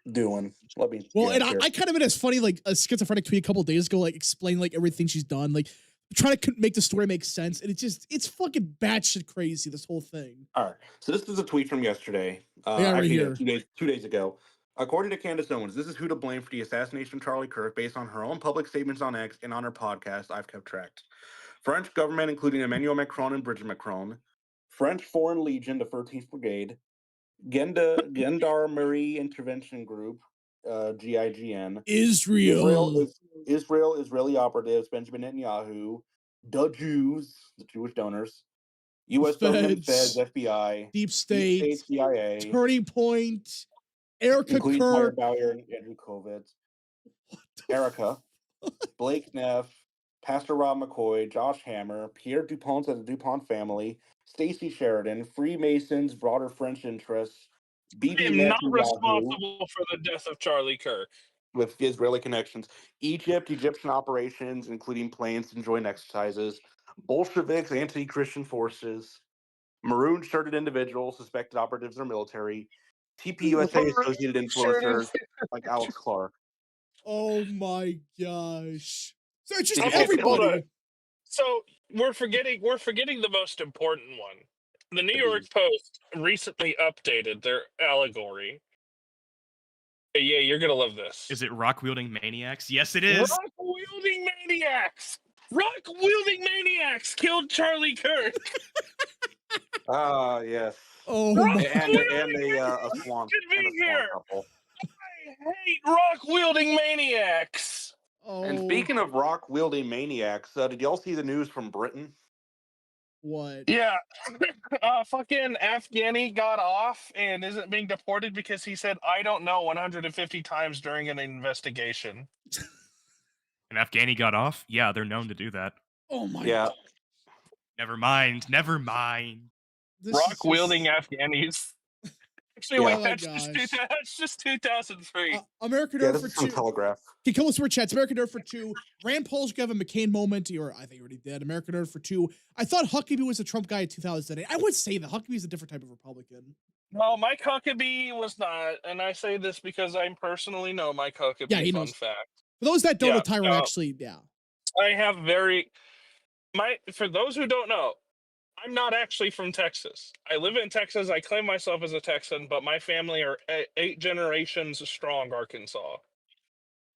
doing. Let me. Well, and I kind of it as funny, like a schizophrenic tweet a couple days ago, like explain like everything she's done, like trying to make the story make sense, and it's fucking batshit crazy. This whole thing. All right, so this is a tweet from yesterday. Right here. 2 days ago. According to Candace Owens, this is who to blame for the assassination of Charlie Kirk based on her own public statements on X and on her podcast, I've kept track. French government, including Emmanuel Macron and Brigitte Macron, French Foreign Legion, the 13th Brigade, Gendarmerie Intervention Group, GIGN, Israeli operatives, Benjamin Netanyahu, the Jews, the Jewish donors, U.S. government, Feds, FBI, Deep State, CIA, Turning Point, Erica Kirk, Bauer and Andrew Kovitz, Erica, Blake Neff, Pastor Rob McCoy, Josh Hammer, Pierre Dupont of the Dupont family, Stacey Sheridan, Freemasons, broader French interests, I am not responsible for the death of Charlie Kirk. With Israeli connections, Egyptian operations, including planes and joint exercises, Bolsheviks, anti-Christian forces, maroon-shirted individuals, suspected operatives or military, TPUSA associated influencers like Alex Clark. Oh my gosh! So it's just Okay, everybody. So we're forgetting the most important one. The New York Post recently updated their allegory. Yeah, you're gonna love this. Is it rock-wielding maniacs? Yes, it is. Rock-wielding maniacs! Rock-wielding maniacs killed Charlie Kirk! Yes. Oh, and a swan couple. I hate rock-wielding maniacs! Oh. And speaking of rock-wielding maniacs, did y'all see the news from Britain? What? Yeah. Fucking Afghani got off and isn't being deported because he said, I don't know, 150 times during an investigation. And Afghani got off? Yeah, they're known to do that. Oh my God. Never mind. Rock-wielding Afghanis. Actually, wait, that's just 2003. American Nerd for 2. Telegraph. Okay, come on, super chats. American Nerd for 2. Rand Paul's gonna have a McCain moment, or I think he already did. American Nerd for 2. I thought Huckabee was a Trump guy in 2008. I would say that Huckabee's a different type of Republican. No, Mike Huckabee was not, and I say this because I personally know Mike Huckabee. Yeah, he knows. Fact. For those that don't know, Tyra actually, I have for those who don't know, I'm not actually from Texas. I live in Texas. I claim myself as a Texan, but my family are 8 generations strong Arkansas.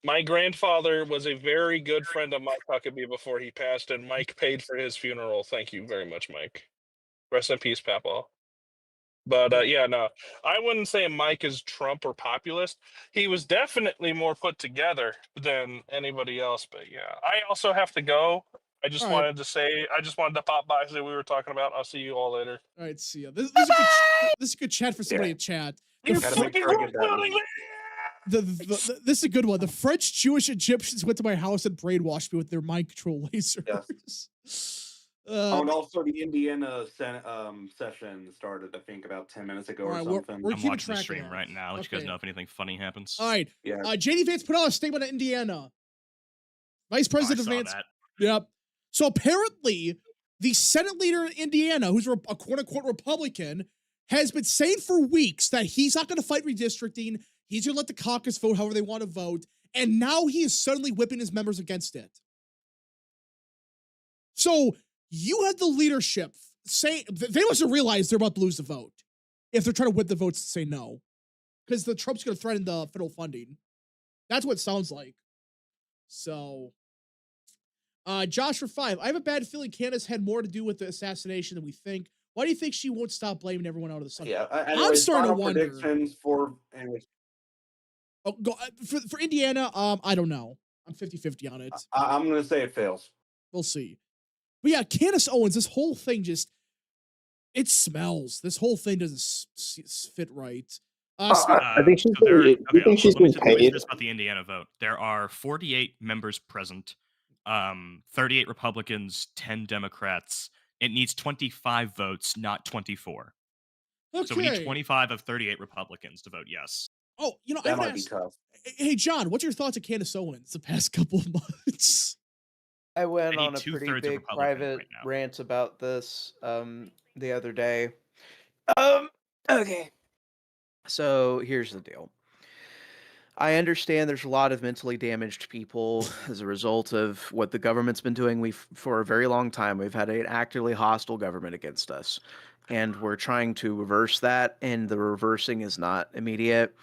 My grandfather was a very good friend of Mike Huckabee before he passed, and Mike paid for his funeral. Thank you very much, Mike. Rest in peace, Papa. But yeah, no, I wouldn't say Mike is Trump or populist. He was definitely more put together than anybody else. But yeah, I also have to go. I just wanted to pop by so we were talking about. I'll see you all later. All right, see ya. This is a good chat for somebody to chat. This is a good one. The French Jewish Egyptians went to my house and brainwashed me with their mind control lasers. Yes. And also the Indiana session started, I think, about 10 minutes ago or something. I'm watching the stream right now. Let you guys know if anything funny happens. All right. Yeah. JD Vance put out a statement on Indiana. Vice President Vance. Yep. So apparently, the Senate leader in Indiana, who's a quote-unquote Republican, has been saying for weeks that he's not going to fight redistricting. He's going to let the caucus vote however they want to vote. And now he is suddenly whipping his members against it. So you had the leadership say, they must have realized they're about to lose the vote if they're trying to whip the votes to say no. Because the Trump's going to threaten the federal funding. That's what it sounds like. So... Josh for 5. I have a bad feeling Candace had more to do with the assassination than we think. Why do you think she won't stop blaming everyone out of the sun? Yeah, I'm starting to wonder. Predictions for for Indiana, I don't know. I'm 50-50 on it. I'm going to say it fails. We'll see. But yeah, Candace Owens, this whole thing it smells. This whole thing doesn't fit right. I think she's been paid. This about the Indiana vote. There are 48 members present. 38 Republicans, 10 Democrats. It needs 25 votes, not 24. So we need Okay. 25 of 38 Republicans to vote yes. Oh, I That would might be ask. tough. Hey, John, what's your thoughts on Candaceoans the past couple of months? I They went need on a pretty 2/3 of big Republicans private right now. rant about this the other day. Okay. So here's the deal. I understand there's a lot of mentally damaged people as a result of what the government's been doing. For a very long time, we've had an actively hostile government against us, and we're trying to reverse that, and the reversing is not immediate,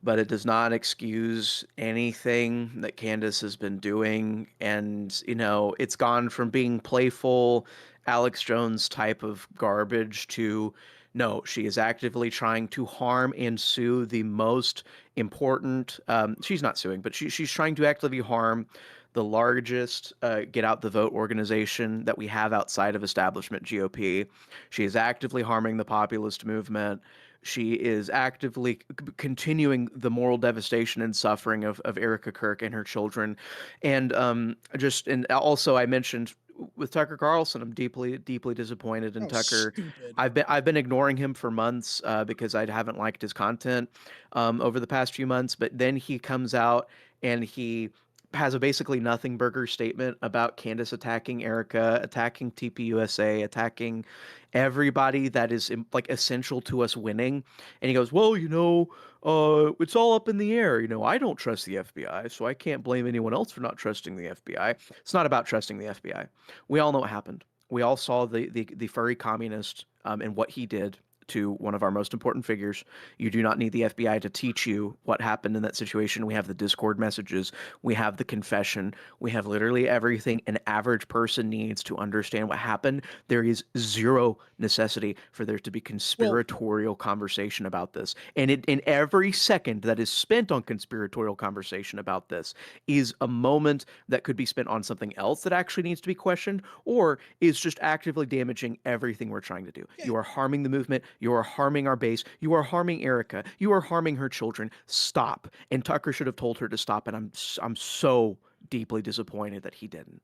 but it does not excuse anything that Candace has been doing. And, it's gone from being playful, Alex Jones type of garbage to no, she is actively trying to harm and sue the most important. She's not suing, but she's trying to actively harm the largest get out the vote organization that we have outside of establishment GOP. She is actively harming the populist movement. She is actively continuing the moral devastation and suffering of Erica Kirk and her children. And and also I mentioned with Tucker Carlson, I'm deeply, deeply disappointed in Oh, Tucker. stupid. I've been ignoring him for months because I haven't liked his content over the past few months. But then he comes out and he has a basically nothing burger statement about Candace attacking Erica, attacking TPUSA, attacking everybody that is like essential to us winning. And he goes, "Well, it's all up in the air. I don't trust the FBI, so I can't blame anyone else for not trusting the FBI." It's not about trusting the FBI. We all know what happened. We all saw the furry communist and what he did to one of our most important figures. You do not need the FBI to teach you what happened in that situation. We have the Discord messages. We have the confession. We have literally everything an average person needs to understand what happened. There is zero necessity for there to be conspiratorial conversation about this. And in every second that is spent on conspiratorial conversation about this is a moment that could be spent on something else that actually needs to be questioned, or is just actively damaging everything we're trying to do. You are harming the movement. You are harming our base. You are harming Erica. You are harming her children. Stop. And Tucker should have told her to stop. And I'm so deeply disappointed that he didn't.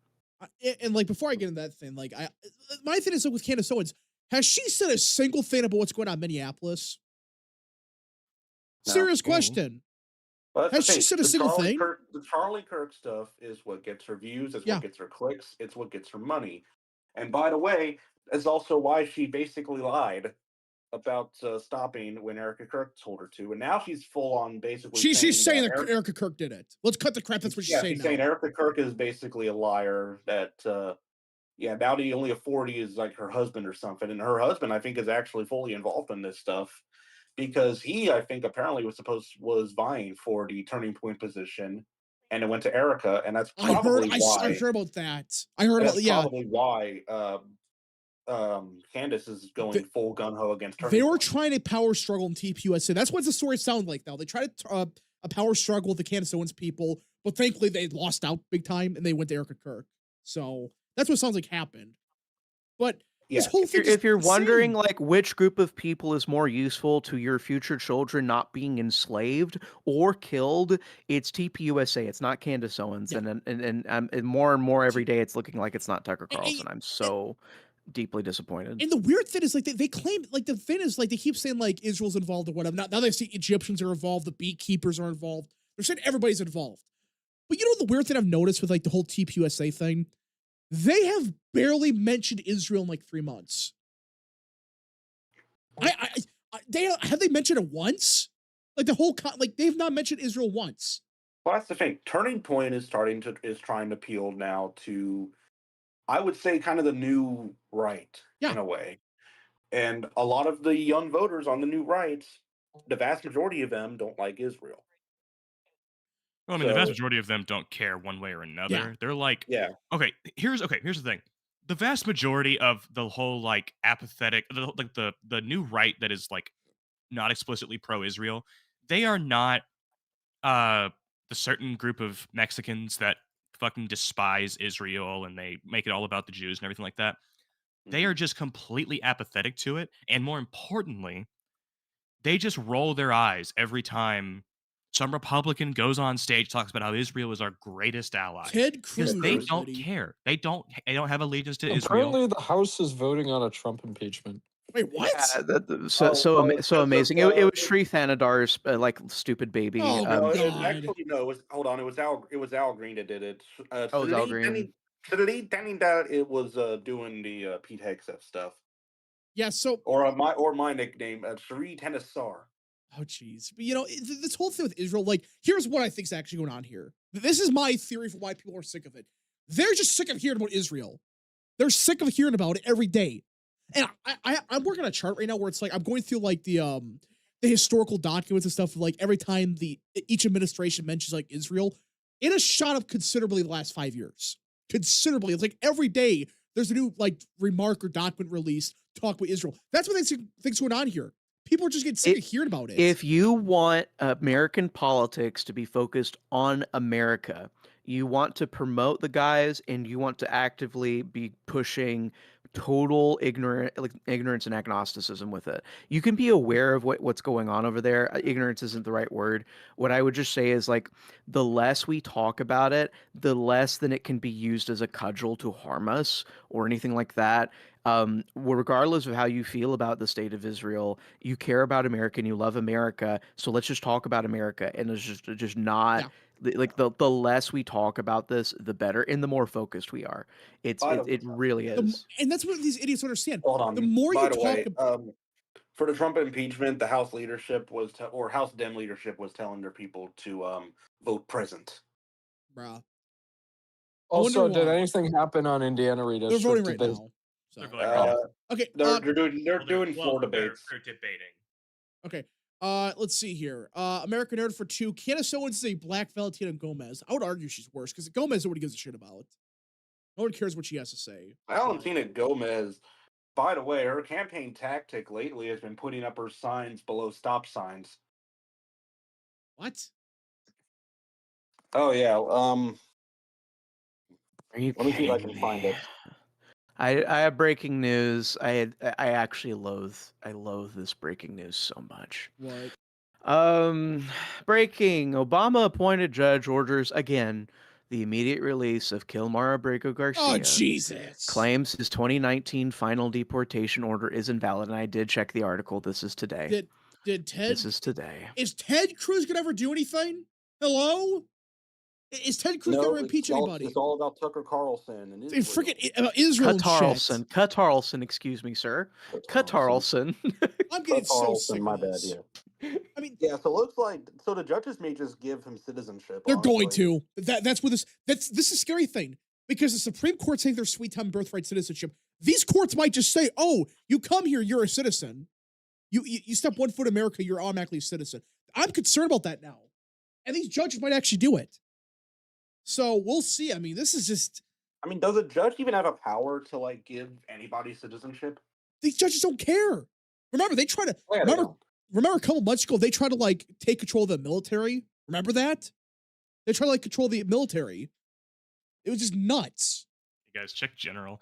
And like before I get into that thing, like my thing is with Candace Owens, has she said a single thing about what's going on in Minneapolis? No. Serious question. Well, has she said a single thing? The Charlie Kirk stuff is what gets her views, it's what gets her clicks, it's what gets her money. And by the way, that's also why she basically lied about stopping when Erica Kirk told her to, and now she's full on basically. She's saying that Erica Kirk did it. Let's cut the crap. That's what she's saying. She's saying Erica Kirk is basically a liar. That now the only authority is like her husband or something, and her husband I think is actually fully involved in this stuff because he I think apparently was vying for the Turning Point position, and it went to Erica, and that's probably why I heard about that. I heard about probably why Candace is going full gun ho against her. They were trying to power struggle in TPUSA. That's what the story sounds like now. They tried to a power struggle with the Candace Owens people, but thankfully they lost out big time and they went to Erica Kirk. So that's what it sounds like happened. But this whole thing, if you're wondering like which group of people is more useful to your future children not being enslaved or killed, it's TPUSA. It's not Candace Owens, and more and more every day, it's looking like it's not Tucker Carlson. I'm so deeply disappointed. And the weird thing is like they claim like the thing is like they keep saying like Israel's involved or whatever. Now they say Egyptians are involved, the beekeepers are involved. They're saying everybody's involved. But the weird thing I've noticed with like the whole TPUSA thing, they have barely mentioned Israel in like 3 months. Have they mentioned it once? Like the whole they've not mentioned Israel once. Well, that's the thing. Turning Point is trying to appeal now to, I would say, kind of the new right in a way. And a lot of the young voters on the new right, the vast majority of them don't like Israel. Well, I mean, the vast majority of them don't care one way or another. They're like, okay, here's the thing. The vast majority of the whole like apathetic, the new right that is like not explicitly pro-Israel, they are not the certain group of Mexicans that fucking despise Israel and they make it all about the Jews and everything like that. They are just completely apathetic to it, and more importantly, they just roll their eyes every time some Republican goes on stage, talks about how Israel is our greatest ally. Ted Cruz, Because they don't everybody. care. They don't have allegiance to Israel. Apparently, the House is voting on a Trump impeachment. Wait, what? Yeah, it's amazing. because It of, was Sri Thanadar's like stupid baby. Oh, no, it God. actually no. It was hold on. It was Al Green that did it. Oh, it was Al Green. It was doing the Pete Hegseth stuff. Yeah. So or my nickname, Sri Tenasar. Oh, geez. But, you know, this whole thing with Israel, like, here's what I think is actually going on here. This is my theory for why people are sick of it. They're just sick of hearing about Israel. They're sick of hearing about it every day. And I'm working on a chart right now where it's like, I'm going through like the historical documents and stuff. Like every time each administration mentions like Israel, it has shot up considerably the last 5 years. Considerably. It's like every day there's a new like remark or document released talk about Israel. That's what they think's going on here. People are just getting sick of hearing about it. If you want American politics to be focused on America, you want to promote the guys and you want to actively be pushing total ignorance and agnosticism with it. You can be aware of what's going on over there. Ignorance isn't the right word. What I would just say is like the less we talk about it, the less then it can be used as a cudgel to harm us or anything like that. Regardless of how you feel about the state of Israel, you care about America and you love America. So let's just talk about America. And it's just not like the less we talk about this, the better, and the more focused we are. It really is. And that's what these idiots understand. Hold on. The more By you the talk way, about for the Trump impeachment, the House leadership or House Dem leadership was telling their people to vote present. Bruh. Also, did anything happen on Indiana Redistricting? They're voting right now. So. They're voting right now. Okay. They're doing floor debates. They're debating. Okay. Let's see here. American Nerd for 2. Can someone say Black Valentina Gomez? I would argue she's worse because Gomez nobody gives a shit about. No one cares what she has to say. Valentina Gomez, by the way, her campaign tactic lately has been putting up her signs below stop signs. What? Oh yeah. Are you let me see if I can find it. I have breaking news. I actually loathe this breaking news so much. What? Breaking. Obama appointed judge orders again the immediate release of Kilmar Abrego Garcia. Oh, Jesus. Claims his 2019 final deportation order is invalid. And I did check the article. This is today. Did Ted? This is today. Is Ted Cruz gonna ever do anything? Hello? Is Ted Cruz gonna impeach anybody? It's all about Tucker Carlson and Israel. Freaking Israel and shit. Carlson, excuse me, sir. Carlson. I'm getting so sick my of bad, this. yeah. I mean, yeah, so it looks like the judges may just give him citizenship. They're going to. That's what this is a scary thing. Because the Supreme Court saying their sweet time birthright citizenship, these courts might just say, oh, you come here, you're a citizen. You step 1 foot in America, you're automatically a citizen. I'm concerned about that now. And these judges might actually do it. So we'll see. I mean, this is just. I mean, does a judge even have a power to like give anybody citizenship? These judges don't care. Remember, they try to. Remember a couple months ago, they tried to like take control of the military. Remember that? They tried to like control the military. It was just nuts. You guys, check general.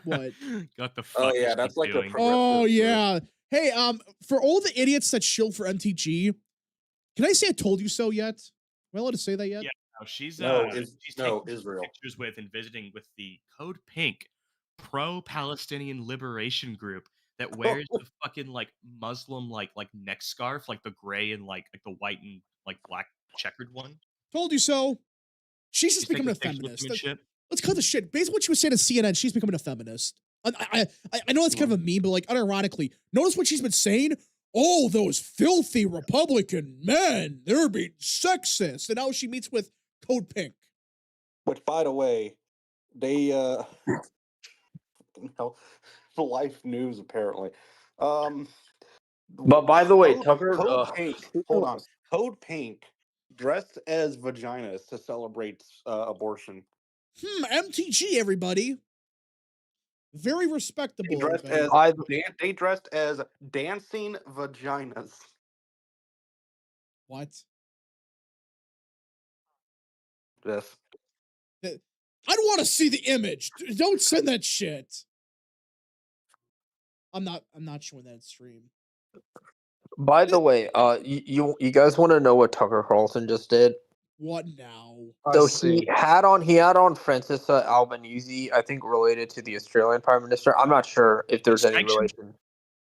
What? Got the fuck. Oh yeah, that's like doing? Oh yeah. Hey, for all the idiots that shill for MTG, can I say I told you so yet? Am I allowed to say that yet? Yeah. No, she's Israel. Pictures with and visiting with the Code Pink pro-Palestinian liberation group that wears the fucking like Muslim like neck scarf, like the gray and like the white and like black checkered one. Told you so. She's just becoming a feminist. Let's cut the shit. Based on what she was saying to CNN, she's becoming a feminist. I know that's kind of a meme, but like unironically, notice what she's been saying. Oh, those filthy Republican men, they're being sexist. And now she meets with Code Pink. Which, by the way, they Life News apparently. But by the way, Tucker, Code Pink. Hold on. Code Pink dressed as vaginas to celebrate abortion. MTG, everybody. Very respectable. They dressed as dancing vaginas. What? Yes. I don't want to see the image. Don't send that shit. I'm not showing that stream. By the way, you guys want to know what Tucker Carlson just did? What now? So he had on Francesca Albanese, I think related to the Australian Prime Minister. I'm not sure if there's any Sanctions? relation.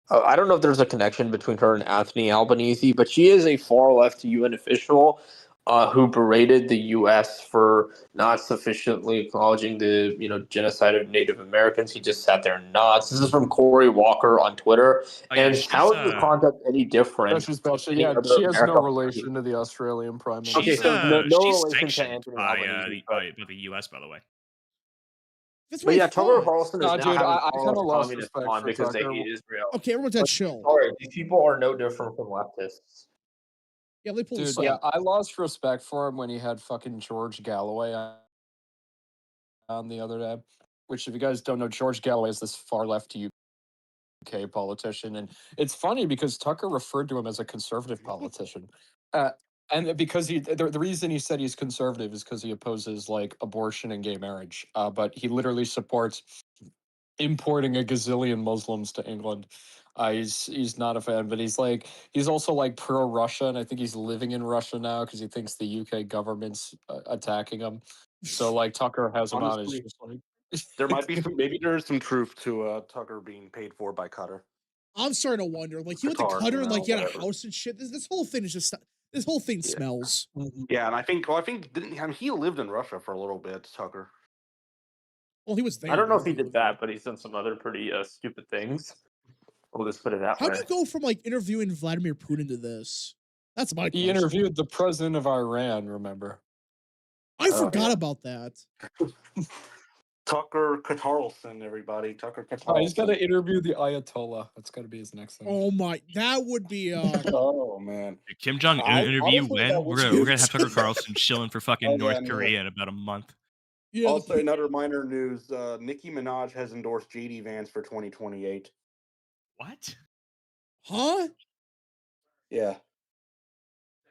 I don't know if there's a connection between her and Anthony Albanese, but she is a far left UN official who berated the U.S. for not sufficiently acknowledging the genocide of Native Americans. He just sat there and nods. This is from Corey Walker on Twitter. Oh, yeah, And she's, how is the conduct any different? That's just bullshit. than any Yeah, other she has no American relation to the Australian Prime Minister. Okay, she's so no she's relation to sanctioned Anthony by Albanese. by the U.S. by the way. That's But what yeah, I Tucker thought. Carlson is Nah, now dude, having I all kind of of lost communists respect on for because they Tucker. hate Israel. Okay, everyone's at chill. Sorry, these people are no different from leftists. Yeah, they pull Dude, this yeah, up. I lost respect for him when he had fucking George Galloway on the other day. Which, if you guys don't know, George Galloway is this far left UK politician, and it's funny because Tucker referred to him as a conservative politician, and because the reason he said he's conservative is because he opposes like abortion and gay marriage, but he literally supports importing a gazillion Muslims to England. He's not a fan, but he's also like pro Russia, and I think he's living in Russia now because he thinks the UK government's attacking him. So like Tucker has him on. Is Honestly, just like there might be maybe there's some truth to Tucker being paid for by Qatar. I'm starting to wonder. Like, he went to Qatar, Qatar and like he had a whatever. house and shit. This whole thing is just. This whole thing Yeah. smells. Yeah, and I think he lived in Russia for a little bit, Tucker. Well, he was there. I don't know if he did that, but he's done some other pretty stupid things. We'll just put it that How way. do you go from like interviewing Vladimir Putin to this? That's my question. he interviewed the president of Iran. Remember? I forgot yeah. about that. Tucker Carlson, everybody. Tucker Oh, Carlson. he's got to interview the Ayatollah. That's got to be his next thing. Oh my, that would be Oh man. Kim Jong Un I- interview honestly, when that we're would- gonna have Tucker Carlson chilling for fucking Oh, North yeah, no. Korea in about a month. yeah. Also, another minor news: Nicki Minaj has endorsed JD Vance for 2028. What? Huh? Yeah.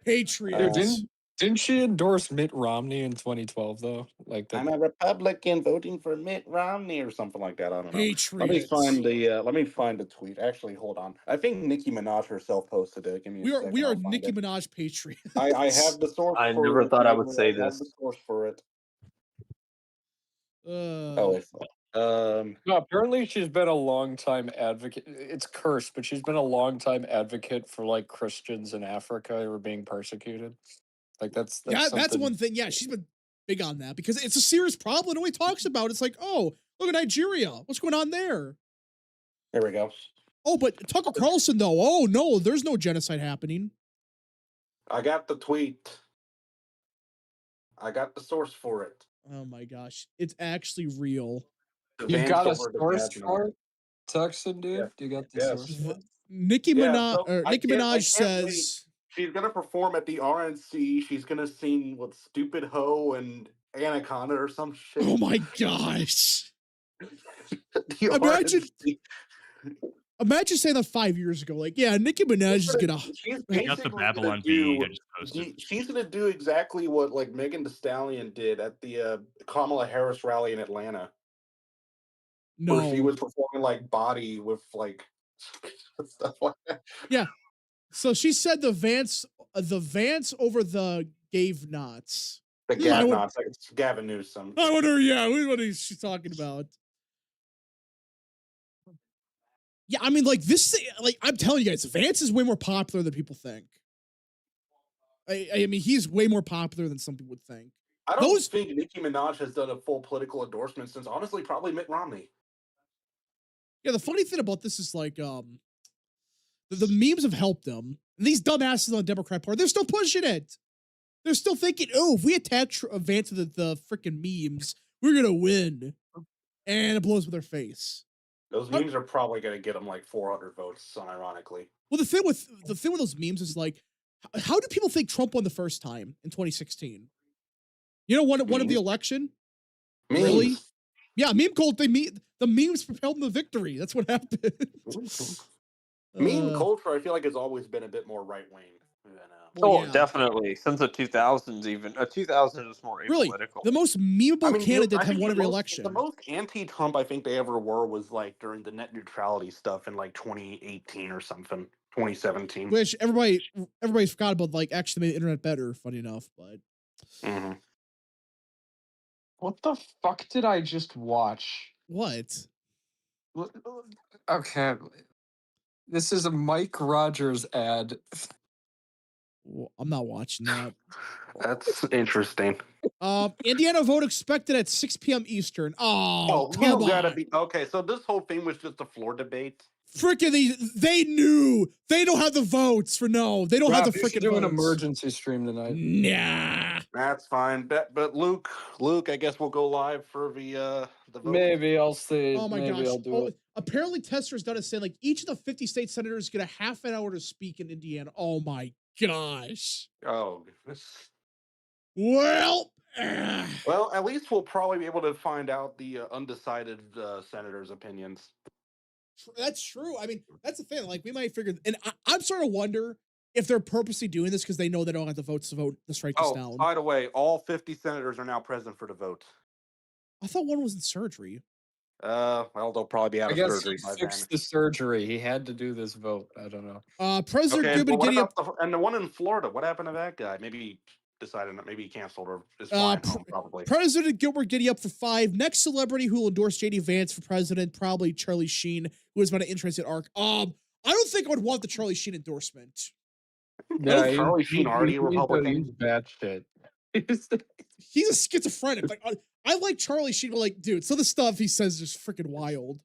Patriots. Dude, didn't she endorse Mitt Romney in 2012 though? Like that. I'm a Republican voting for Mitt Romney or something like that. I don't know. Patriots. Let me find the tweet. Actually, hold on. I think Nicki Minaj herself posted it. Give me a second. We are I'll find Nicki it. Minaj patriots. I have the source. I for never it, thought I okay? would say I have this. the source for it. Oh, No, apparently she's been a long time advocate. It's cursed, but she's been a long time advocate for like Christians in Africa who are being persecuted. Like that's yeah, that's something- one thing. Yeah, she's been big on that because it's a serious problem. Nobody talks about it. It's like, oh, look at Nigeria. What's going on there? There we go. Oh, but Tucker Carlson though. Oh no, there's no genocide happening. I got the tweet. I got the source for it. Oh my gosh, it's actually real. The You Vance got a over the source Gavin. for it, Tuxon, dude? Yeah. You got the Yes. source for it? Nicki Yeah, Minaj so or I Nicki can't- I Minaj can't wait. says She's gonna perform at the RNC. She's gonna sing with Stupid Ho and Anaconda or some shit. oh my gosh. The Imagine- RNC. Imagine saying that 5 years ago. Like, yeah, Nicki Minaj is gonna She's I got the basically Babylon gonna do- B I just posted. She's gonna do exactly what like Megan Thee Stallion did at the Kamala Harris rally in Atlanta, where she no. was performing like Body with like stuff like that. So she said the Vance over the Gave Knots. The I Gavin, would- it's like it's Gavin Newsom. I wonder, yeah, what is she talking about? Yeah, I mean, like this, like I'm telling you guys, Vance is way more popular than people think. I mean, he's way more popular than some people would think. I don't those- think Nicki Minaj has done a full political endorsement since honestly probably Mitt Romney. Yeah, the funny thing about this is like, the memes have helped them. And these dumbasses on the Democrat Party, they're still pushing it. They're still thinking, oh, if we attach Vance to the freaking memes, we're gonna win, and it blows with their face. Those memes are probably going to get him like 400 votes, unironically. Well, the thing with those memes is like, how do people think Trump won the first time in 2016? You know, one of the election. Memes. Really? Yeah, meme cult. The memes propelled them to victory. That's what happened. Meme culture, I feel like, has always been a bit more right wing. Oh, yeah. definitely. Since the 2000s, even 2000 was more Really, apolitical. the most memeable candidate I have think won the every most- election. The most anti-Trump I think they ever were was like during the net neutrality stuff in like 2018 or something. 2017. Which everybody forgot about, like, actually made the internet better, funny enough, but Mhm. What the fuck did I just watch? what? Okay. This is a Mike Rogers ad. Well, I'm not watching that. That's interesting. Indiana vote expected at 6 p.m. Eastern. Oh, Oh, come you gotta on. be okay. So this whole thing was just a floor debate. Freaking they knew. They don't have the votes for no. They don't have the You should freaking do an votes. emergency stream tonight. Nah. That's fine. But Luke, I guess we'll go live for the vote. Maybe I'll see. Oh my Maybe gosh. I'll do it. Apparently Tester's done it saying like each of the 50 state senators get a half an hour to speak in Indiana. Oh my gosh. Oh goodness. Well, Well, at least we'll probably be able to find out the undecided senators' opinions. that's true. I mean, that's the thing. Like, we might figure, and I'm starting to wonder if they're purposely doing this because they know they don't have the votes to vote to strike this down. By the way, all 50 senators are now present for the vote. I thought one was in surgery. Well, they'll probably be out I of guess surgery he by then. fixed the surgery. He had to do this vote. I don't know. President Okay, Gilbert but what Giddy up. about the one in Florida? What happened to that guy? Maybe he decided that maybe he canceled or is flying home probably. President Gilbert Giddy up for 5. Next celebrity who will endorse JD Vance for president, probably Charlie Sheen, who has been an interested arc. I don't think I would want the Charlie Sheen endorsement. Yeah, Charlie Sheen already a Republican. He's bad shit. He's a schizophrenic. Like, I like Charlie Sheen, but like, dude, some of the stuff he says is freaking wild.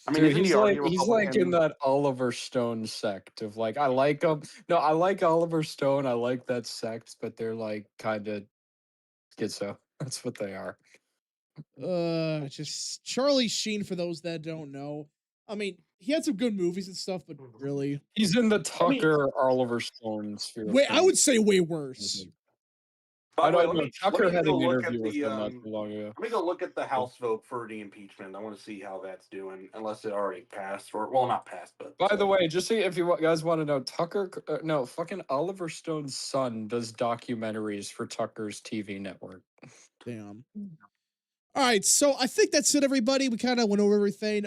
I mean, Dude, he's like in Republican? that Oliver Stone sect of like, I like him. No, I like Oliver Stone. I like that sect, but they're like kind of schizo. That's what they are. Just Charlie Sheen, for those that don't know. I mean, he had some good movies and stuff, but really, He's in the Tucker Oliver Stone sphere. Wait, I would say way worse. By the way, don't know. Tucker had an interview with him not too long ago. Let me go look at the House vote for the impeachment. I want to see how that's doing, unless it already passed, or well, not passed, but. By the way, just see if you guys want to know, fucking Oliver Stone's son does documentaries for Tucker's TV network. Damn. All right, so I think that's it, everybody. We kind of went over everything.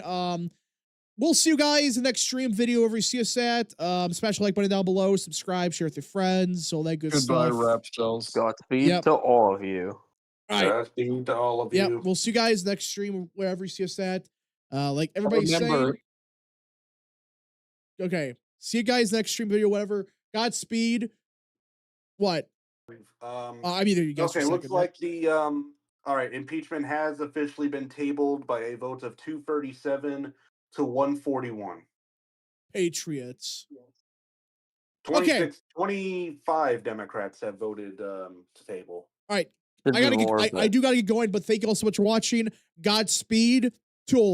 We'll see you guys in the next stream video wherever you see us at. Smash the like button down below, subscribe, share with your friends, all that good Goodbye, stuff. rap cells. Godspeed to all of you. All right. Godspeed to all of you. We'll see you guys next stream wherever you see us at. Like everybody's saying. Okay. See you guys next stream video, whatever. Godspeed. What? I mean, you guys. Okay, looks like the all right, impeachment has officially been tabled by a vote of 237 to 141. Patriots. 25 Democrats have voted to table. All right. I do gotta get going, but thank you all so much for watching. Godspeed to all.